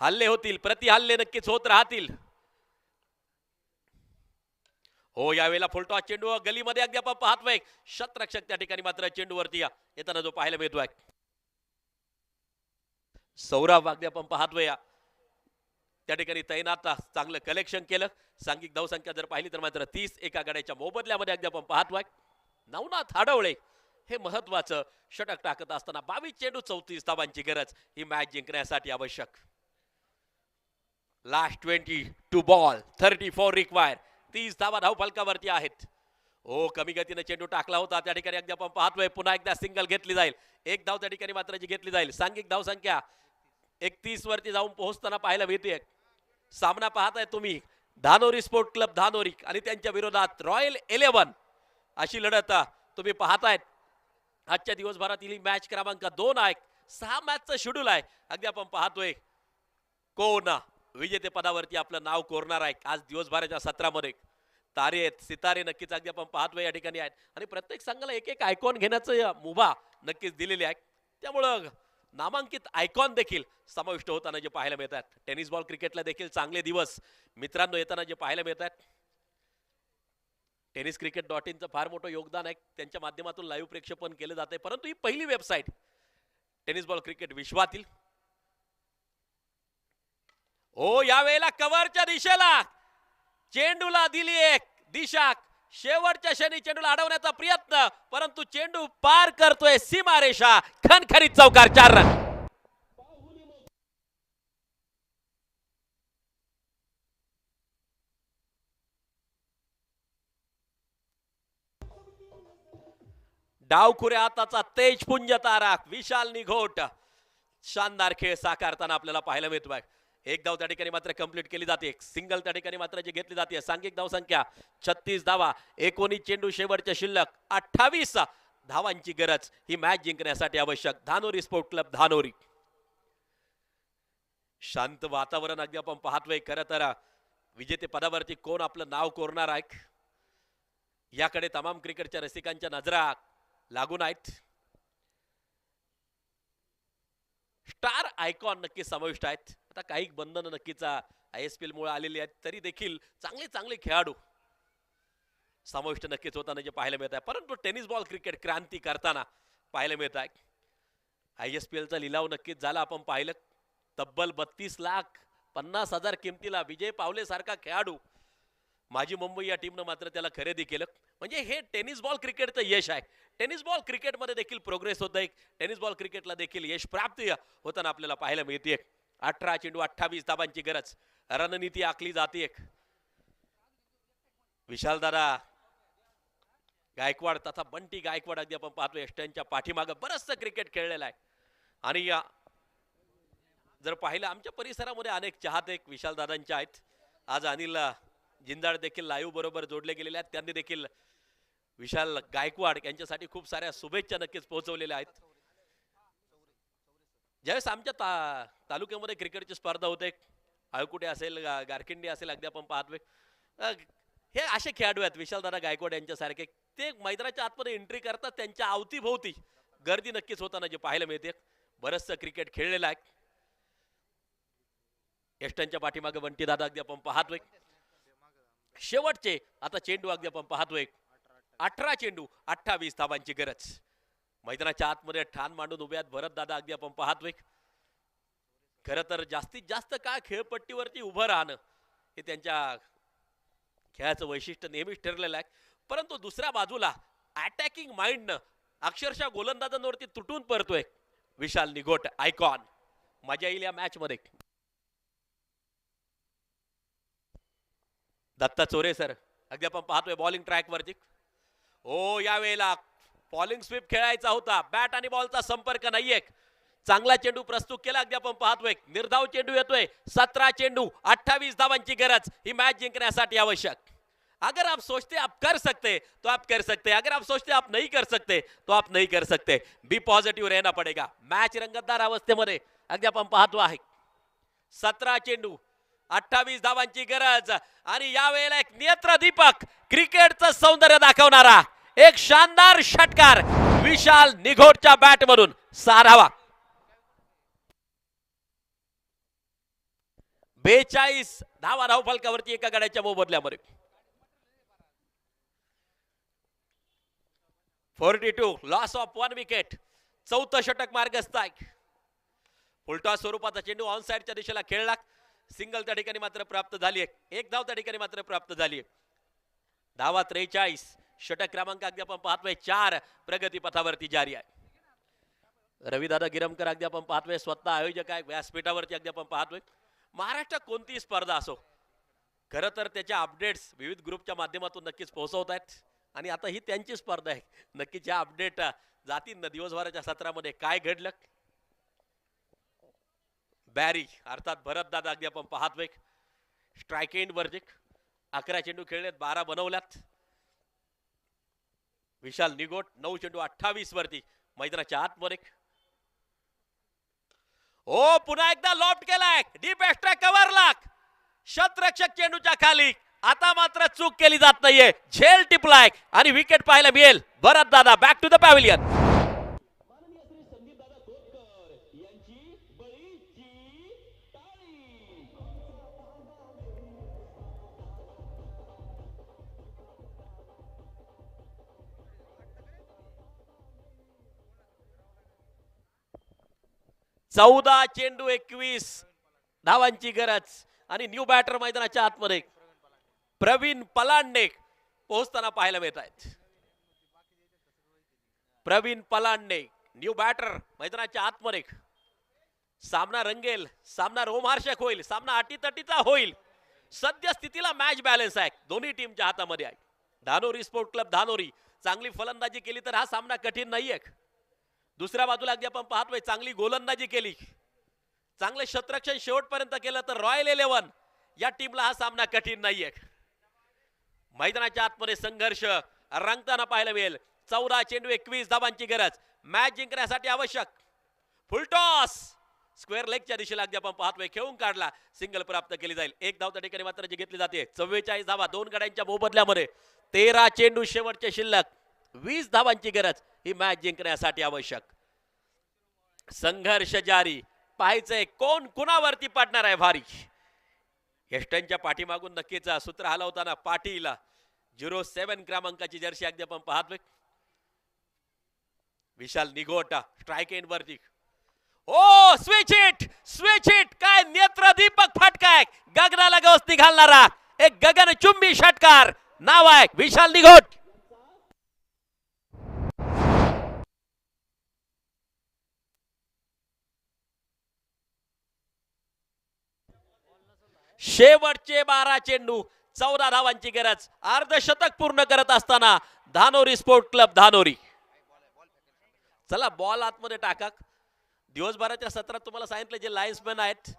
हल्ले होतील, प्रति हल्ले नक्कीच होत राहतील. हो यावेळेला फुलटॉस चेंडू गलीमध्ये अगदी आपण पाहतोय. शतरक्षक त्या ठिकाणी मात्र चेंडूवरती येताना जो पाहायला मिळतोय. सौरभ अगदी आपण पाहतोय त्या ठिकाणी तैनात चांगलं कलेक्शन केलं. सांघिक धावसंख्या जर पाहिली तर मात्र 30 एका गड्याच्या मोबदल्यामध्ये अगदी आपण पाहतोय. नवनाथ आडवळे हे महत्वाचं षटक टाकत असताना 22 चेंडू 34 धावांची गरज ही मॅच जिंकण्यासाठी आवश्यक. Last 22 ball 34 require. 30 धावा धावफलकावरती आहेत. हो कमी गतीने चेंडू टाकला होता त्या ठिकाणी अगदी आपण पाहतोय. पुन्हा एकदा सिंगल घेतली जाईल. एक धाव त्या ठिकाणी मात्र जी घेतली जाईल. सांघिक धावसंख्या 31 वरती जाऊन पोहोचताना पाहायला मिळते. सामना पाहताय तुम्ही धानोरी स्पोर्ट क्लब धानोरी आणि त्यांच्या विरोधात रॉयल 11 अशी लढत तुम्ही पाहतायत. आजच्या दिवसभरातील ही मॅच क्रमांक 2 आहे. 6 मॅचचं शेड्यूल आहे. अगदी आपण पाहतोय कोण विजेते पदावरती आपलं नाव कोरणार आहे. आज दिवसभराच्या सत्रामध्ये तारे आहेत, सितारे नक्कीच अगदी आपण पाहतोय या ठिकाणी आहेत आणि प्रत्येक संघाला एक एक आयकॉन घेण्याचं मुभा नक्कीच दिलेली आहे. त्यामुळं नामांकित आयकॉन देखील समाविष्ट होताना जे पाहायला मिळतात. टेनिस बॉल क्रिकेटला देखील चांगले दिवस मित्रांनो येताना जे पाहायला मिळतात. टेनिस क्रिकेट .in चं फार मोठं योगदान आहे. त्यांच्या माध्यमातून लाईव्ह प्रेक्षेपण केलं जाते. परंतु ही पहिली वेबसाईट टेनिस बॉल क्रिकेट विश्वातील. हो यावेळेला कव्हरच्या दिशेला चेंडूला दिली एक दिशा. शेवटच्या क्षणी चेंडूला अडवण्याचा प्रयत्न परंतु चेंडू पार करतोय सीमारेषा. खणखणीत चौकार 4 रन. डावखुऱ्या हाताचा तेजपुंज तारा विशाल निघोट शानदार खेळ साकारताना आपल्याला पाहायला मिळतोय. एक धाव त्या ठिकाणी मात्र कंप्लीट केली जाते. सिंगल त्या ठिकाणी मात्र जी घेतली जाते. सांघिक धावसंख्या 36 धावा 19 चेंडू शेवटच्या शिल्लक 28 धावांची गरज ही मॅच जिंकण्यासाठी आवश्यक. Dhanori sport club Dhanori. शांत वातावरण अगदी आपण पाहतोय. खरं तर विजेते पदावरती कोण आपलं नाव कोरणार आहे याकडे तमाम क्रिकेटच्या रसिकांच्या नजरा लागून आहेत. स्टार आयकॉन नक्की समाविष्ट आहेत. आता काही बंधनं नक्कीच ISPL मुळे आलेली आहेत तरी देखील चांगले चांगले खेळाडू समाविष्ट नक्कीच होताना जे पाहायला मिळत आहे. परंतु टेनिस बॉल क्रिकेट क्रांती करताना पाहायला मिळत आहे. ISPLचा लिलाव नक्कीच झाला. आपण पाहिलं तब्बल 32,50,000 किमतीला विजय पावले सारखा खेळाडू माझी मुंबई या टीमनं मात्र त्याला खरेदी केलं. म्हणजे हे टेनिस बॉल क्रिकेटचं यश आहे. टेनिस बॉल क्रिकेटमध्ये देखील प्रोग्रेस होत आहे. टेनिस बॉल क्रिकेटला देखील यश प्राप्ती होताना आपल्याला पाहायला मिळते. 18 चेंडू 28 धावांची गरज. रणनीती आखली जाते. विशालदादा गायकवाड तथा बंटी गायकवाड अगदी आपण पाहतोय एस्टनच्या पाठीमागे बरंचसं क्रिकेट खेळलेलं आहे. आणि जर पाहिलं आमच्या परिसरामध्ये अनेक चाहते विशालदादांचे आहेत. आज अनिल जिंदाळ देखील लाईव्ह बरोबर जोडले गेलेले आहेत. त्यांनी देखील विशाल गायकवाड यांच्यासाठी खूप साऱ्या शुभेच्छा नक्कीच पोहोचवलेल्या आहेत. ज्यावेळेस आमच्या तालुक्यामध्ये क्रिकेटची स्पर्धा होते आळकुटे असेल गारकिंडी असेल अगदी आपण पाहतोय हे असे खेळाडू आहेत विशालदादा गायकवाड यांच्यासारखे. ते मैदानाच्या आतमध्ये एंट्री करतात. त्यांच्या अवतीभोवती गर्दी नक्कीच होताना जे पाहायला मिळते. बरंचसं क्रिकेट खेळलेलं आहे. एस्टनच्या पाठीमागे बंटी दादा अगदी आपण पाहतोय. शेवटचे आता चेंडू अगदी आपण पाहतोय. 18 चेंडू 28 धावांची गरज. मैदानाच्या आतमध्ये ठाण मांडून उभे आहेत भरत दादा अगदी आपण पाहतोय. खरं तर जास्तीत जास्त काळ खेळपट्टीवरती उभं राहणं हे त्यांच्या खेळाचं वैशिष्ट्य नेहमीच ठरलेलं आहे. परंतु दुसऱ्या बाजूला अटॅकिंग माइंडनं अक्षरशः गोलंदाजांवरती तुटून पडतोय विशाल निघोट आयकॉन. मजा येईल या मॅच मध्ये. दत्ता चोरे सर अगदी आपण पाहतोय बॉलिंग ट्रॅक वरती. हो यावेळेला बॉलिंग स्वीप खेळायचा होता. बॅट आणि बॉलचा संपर्क नाहीये. चांगला चेंडू प्रस्तुत केला अगदी आपण पाहतोय. निर्धाव चेंडू येतोय. 17 चेंडू 28 धावांची गरज ही मॅच जिंकण्यासाठी आवश्यक. अगर आप सोचते आप कर सकते तो आप कर सकते, अगर आप सोचते आप नहीं कर सकते तो आप नहीं कर सकते. बी पॉझिटिव्ह रहना पडेगा. मॅच रंगतदार अवस्थेमध्ये अगदी आपण पाहतो आहे. 17 चेंडू 28 धावांची गरज आणि यावेळेला एक नेत्रदीपक क्रिकेटचं सौंदर्य दाखवणारा एक शानदार षटकार विशाल निघोटच्या बॅट मधून 6 धावा. 42 धावा धावफलकावरती एका गड्याच्या मोबदल्यामध्ये. 42 लॉस ऑफ 1 विकेट. 4थं षटक मार्गस्थ आहे. फुलटॉस स्वरूपाचा चेंडू ऑन साइडच्या दिशेला खेळला. सिंगल त्या ठिकाणी मात्र प्राप्त झाली आहे. एक धाव त्या ठिकाणी मात्र प्राप्त झाली आहे. धावा 43. षटक क्रमांक अगदी आपण पाहतोय 4 प्रगती पथावरती जारी आहे. रविदादा गिरमकर अगदी आपण पाहतोय स्वतः आयोजक आहे. व्यासपीठावरती अगदी आपण पाहतोय. महाराष्ट्रात कोणतीही स्पर्धा असो खरं तर त्याच्या अपडेट्स विविध ग्रुपच्या माध्यमातून नक्कीच पोहोचवत आहेत आणि आता ही त्यांची स्पर्धा आहे. नक्कीच या अपडेट जातील ना दिवसभराच्या सत्रामध्ये काय घडलं. बॅरी अर्थात भरतदादा अगदी आपण पाहतोय स्ट्राइक एंड वरती 11 चेंडू खेळलेत 12 बनवल्यात. विशाल निघोट 9 चेंडू 28 वरती मैदानाच्या आतमध्ये. ओ पुन्हा एकदा लॉफ्ट केलाय. डीप एक्स्ट्रा कव्हर लाक शतरक्षक चेंडूच्या खाली. आता मात्र चूक केली जात नाहीये. झेल टिपलाय आणि विकेट पाहायला मिळेल. भरतदादा बॅक टू द पॅव्हिलियन. चौदा चेंडू 21 धावांची गरज आणि न्यू बॅटर मैदानाच्या आतमध्ये प्रवीण पलांडे पोहोचताना पाहायला मिळत आहेत. प्रवीण पलांडे न्यू बॅटर मैदानाच्या आतमध्ये. सामना रंगेल, सामना रोमहर्षक होईल, सामना अटीतटीचा होईल. सद्य स्थितीला मॅच बॅलन्स आहे दोन्ही टीमच्या हातामध्ये आहे. धानोरी स्पोर्ट क्लब धानोरी चांगली फलंदाजी केली तर हा सामना कठीण नाहीये. दुसऱ्या बाजूला अगदी आपण पाहतोय चांगली गोलंदाजी केली, चांगले शतरक्षण शेवटपर्यंत केलं तर रॉयल 11 या टीमला हा सामना कठीण नाहीये. मैदानाच्या आतमध्ये संघर्ष रंगताना पाहायला मिळेल. 14 चेंडू 21 धावांची गरज मॅच जिंकण्यासाठी आवश्यक. फुलटॉस स्क्वेअर लेगच्या दिशेला अगदी आपण पाहतोय खेळून काढला. सिंगल प्राप्त केली जाईल. एक धाव त्या ठिकाणी मात्र जी घेतली जाते. 44 धावा 2 गड्यांच्या मोबदल्यामध्ये. 13 चेंडू शेवटचे शिल्लक 20 धावांची गरज ही मॅच जिंकण्यासाठी आवश्यक. संघर्ष जारी. पाहायचंय कोण कुणावरती पडणार आहे भारी. यष्टनच्या पाठीमागून नक्कीच सूत्र हलवताना पाटील 07 क्रमांकाची जर्सी अगदी आपण पाहतोय. विशाल निघोटा स्ट्राइक एंड वरती. ओ स्विच हिट काय नेत्रदीपक फटकाय. गगनाला गवसणी घालणारा एक गगनचुंबी षटकार. नाव आहे विशाल निघोट. शेवटचे 12 चेंडू 14 धावांची गरज. अर्धशतक पूर्ण करत असताना धानोरी स्पोर्ट क्लब धानोरी. चला बॉल आतमध्ये टाका. दिवसभराच्या सत्रात तुम्हाला सांगितलं जे लाईन्समॅन आहेत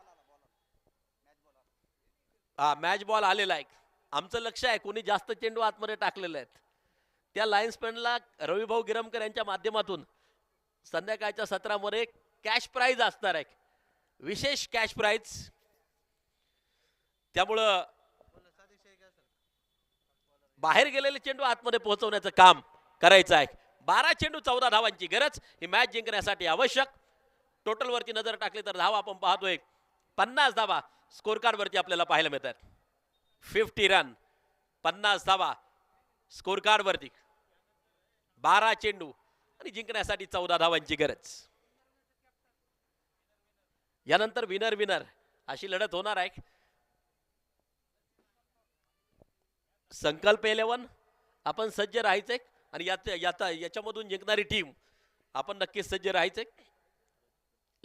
मॅच बॉल आलेला आहे. आमचं लक्ष आहे कोणी जास्त चेंडू आतमध्ये टाकलेले आहेत त्या लाईन्समॅनला रविभाऊ गिरमकर यांच्या माध्यमातून संध्याकाळच्या सत्रामध्ये कॅश प्राइज असणार आहे. विशेष कॅश प्राइज. त्यामुळं बाहेर गेलेले चेंडू आतमध्ये पोहोचवण्याचं काम करायचं आहे. 12 चेंडू 14 धावांची गरज ही मॅच जिंकण्यासाठी आवश्यक. टोटल वरती नजर टाकली तर धावा आपण पाहतोय 50 धावा स्कोर कार्ड वरती आपल्याला पाहायला मिळतात. 50 रन 50 धावा स्कोर कार्ड वरती. 12 चेंडू आणि जिंकण्यासाठी 14 धावांची गरज. यानंतर विनर अशी लढत होणार आहे. संकल्प 11 आपण सज्ज राहायचे आणि याच्यामधून जिंकणारी टीम आपण नक्कीच सज्ज राहायचे.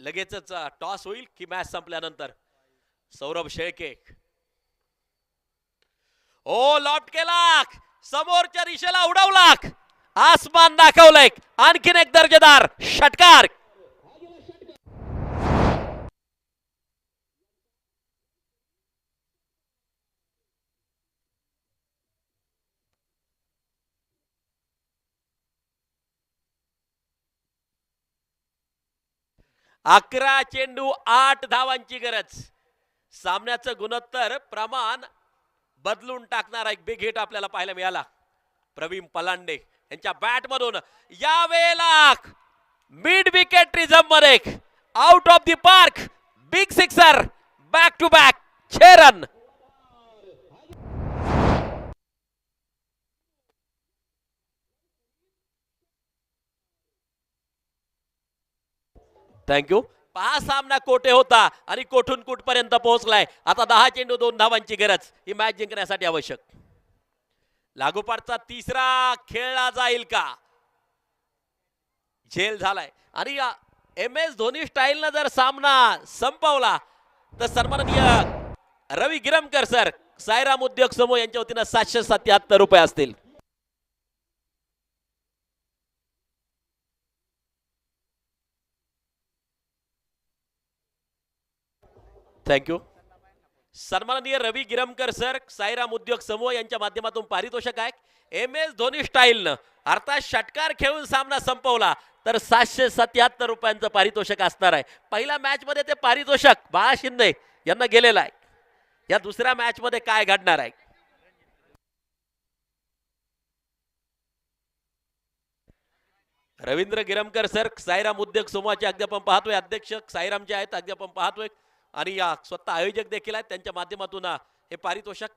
लगेचच टॉस होईल की मॅच संपल्यानंतर. सौरभ शेळके ओ लॉफ्ट केला समोरच्या दिशेला उडवला. आसमान दाखवलंय. आणखीन एक दर्जेदार षटकार. 11 चेंडू 8 धावांची गरज. सामन्याचं गुणोत्तर प्रमाण बदलून टाकणारा एक बिग हिट आपल्याला पाहायला मिळाला. प्रवीण पलांडे यांच्या बॅट मधून यावेळेला मिड विकेट ट्रिझम मध्ये out of the park big sixer. Back to back 6 run. Thank you. पहा सामना कोठे होता आणि कोठून कुठपर्यंत पोहोचलाय. आता 10 चेंडू 2 धावांची गरज. ही मॅच जिंकण्यासाठी आवश्यक. लागोपाठचा तिसरा खेळला जाईल का. झेल झालाय आणि MS धोनी स्टाईलनं जर सामना संपवला तर सन्माननीय रवी गिरमकर सर सायराम उद्योग समूह यांच्या वतीनं 777 रुपये असतील. थँक्यू. सन्माननीय रवी गिरमकर सर सायराम उद्योग समूह यांच्या माध्यमातून पारितोषिक आहे. MS धोनी स्टाईलनं अर्थात षटकार खेळून सामना संपवला तर 777 रुपयांचं पारितोषिक असणार आहे. पहिल्या मॅच मध्ये ते पारितोषिक बाळा शिंदे यांना गेलेलं आहे. या दुसऱ्या मॅच मध्ये काय घडणार आहे. रवींद्र गिरमकर सर सायराम उद्योग समूहाचे अगदी आपण पाहतोय. अध्यक्ष सायरामचे आहेत अगदी आपण पाहतोय आणि या स्वतः आयोजक देखील आहेत. त्यांच्या माध्यमातून हे पारितोषिक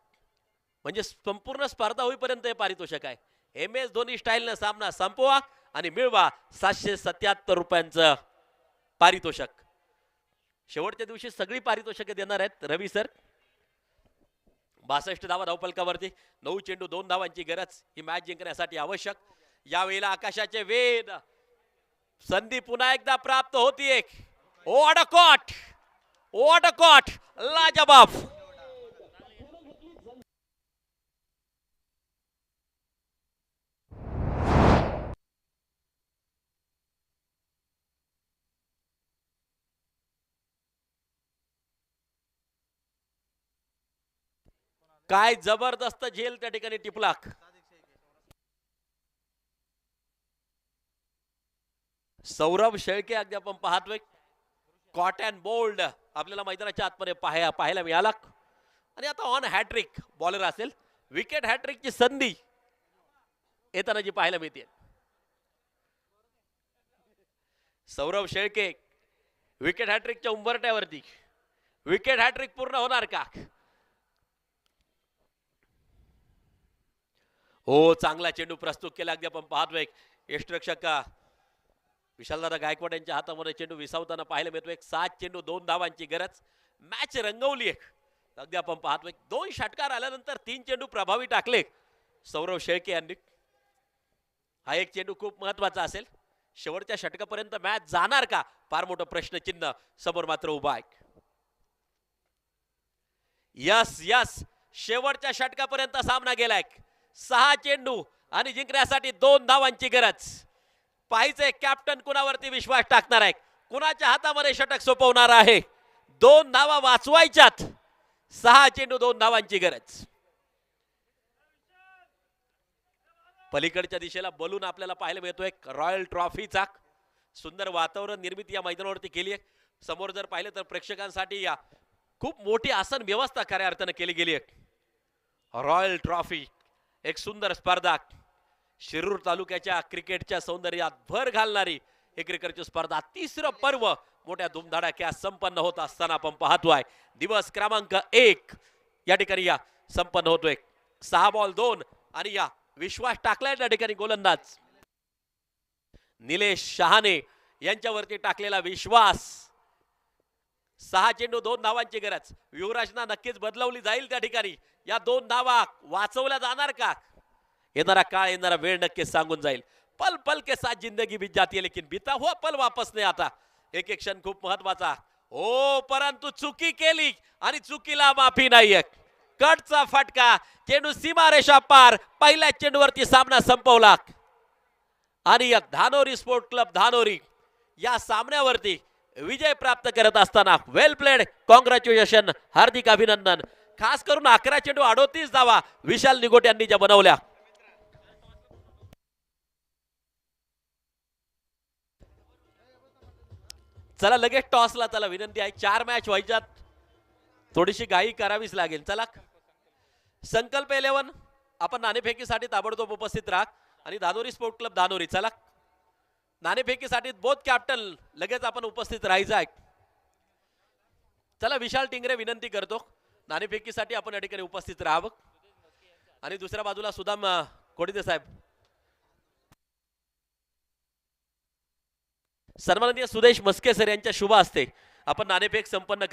म्हणजे संपूर्ण स्पर्धा होईपर्यंत हे पारितोषिक आहे. MS धोनी स्टाईलनं सामना संपवा आणि मिळवा 777 रुपयांचं पारितोषिक. शेवटच्या दिवशी सगळी पारितोषिके देणार आहेत रवी सर. 62 धावा धावफलकावरती. 9 चेंडू 2 धावांची गरज. ही मॅच जिंकण्यासाठी आवश्यक. यावेळेला आकाशाचे वेध. संधी पुन्हा एकदा प्राप्त होतीये. ओडकॉट ओडकॉट लाजबाब. काय जबरदस्त झेल त्या ठिकाणी टिपलाक. सौरभ शेळके अगदी आपण पाहतोय. कॉट अँड बोल्ड आपल्याला मैदानाच्या आतमध्ये पाहायला मिळाला आणि आता ऑन हॅट्रिक बॉलर असेल. विकेट हॅट्रिकची संधी येताना जी पाहायला मिळते. सौरभ शेळके विकेट हॅट्रिकच्या उंबरट्यावरती. विकेट हॅट्रिक पूर्ण होणार का. हो चांगला चेंडू प्रस्तुत केला अगदी आपण पाहतोय. यष्टरक्षक विशालदादा गायकवाड यांच्या हातामध्ये चेंडू विसावताना पाहायला मिळतोय. 7 चेंडू 2 धावांची गरज. मॅच रंगवली एक अगदी आपण पाहतोय. 2 षटकार आल्यानंतर 3 चेंडू प्रभावी टाकले सौरभ शेळके यांनी. हा एक चेंडू खूप महत्वाचा असेल. शेवटच्या षटकापर्यंत मॅच जाणार का फार मोठं प्रश्नचिन्ह समोर मात्र उभा आहे. यस यस शेवटच्या षटकापर्यंत सामना गेलाय. 6 चेंडू आणि जिंकण्यासाठी 2 धावांची गरज. पाहिजे कॅप्टन कुणावरती विश्वास टाकणार आहे. कुणाच्या हातामध्ये षटक सोपवणार आहे. 2 धावा वाचवायच्यात. 6 चेंडू 2 धावांची गरज. पलीकडच्या दिशेला बलून आपल्याला पाहायला मिळतोय. रॉयल ट्रॉफीचा सुंदर वातावरण निर्मिती या मैदानावरती केली आहे. समोर जर पाहिलं तर प्रेक्षकांसाठी या खूप मोठी आसन व्यवस्था खऱ्या अर्थानं केली गेली आहे. रॉयल ट्रॉफी एक सुंदर स्पर्धा. शिरूर तालुक्याच्या क्रिकेटच्या सौंदर्यात भर घालणारी ही क्रिकेटची स्पर्धा. 3रं पर्व मोठ्या धुमधडाक्यात संपन्न होत असताना आपण पाहतोय. दिवस क्रमांक 1 या ठिकाणी या संपन्न होतोय. 6 बॉल 2 आणि या विश्वास टाकलाय त्या ठिकाणी गोलंदाज निलेश शहाणे यांच्यावरती टाकलेला विश्वास. 6 चेंडू 2 धावांची गरज. युवराजना नक्कीच बदलवली जाईल त्या ठिकाणी. या 2 धावा वाचवल्या जाणार का. येणारा काळ येणारा वेळ नक्कीच सांगून जाईल. पल पल के साथ जिंदगी बीत जाती है लेकिन बीता हुआ पल वापस नाही आता. एक एक क्षण खूप महत्वाचा. हो परंतु चुकी केली आणि चुकीला माफी नाहीये. कटचा फटका. चेंडू सीमारेषा पार. पहिल्या चेंडूवरती सामना संपवला आणि धानोरी स्पोर्ट क्लब धानोरी या सामन्यावरती विजय प्राप्त करत असताना वेल प्लेड. कॉंग्रॅच्युलेशन हार्दिक अभिनंदन. खास करून 11 चेंडू 38 धावा विशाल निगोट यांनी ज्या बनवल्या. चला लगेच टॉसला चला विनंती आहे 4 मॅच व्हायच्यात थोडीशी घाई करावीच लागेल चला संकल्प 11 आपण नाणेफेकीसाठी ताबडतोब उपस्थित राहा आणि धानोरी स्पोर्ट क्लब धानोरी चला नाणेफेकीसाठी बोथ कॅप्टन लगेच आपण उपस्थित राहायचं आहे चला विशाल टिंगरे विनंती करतो नाणेफेकीसाठी आपण या ठिकाणी उपस्थित राहावं आणि दुसऱ्या बाजूला सुदाम कोडिते साहेब सन्माननीय सुदेश मस्के सर यांच्या शुभ हस्ते आपण नाणेफेक संपन्न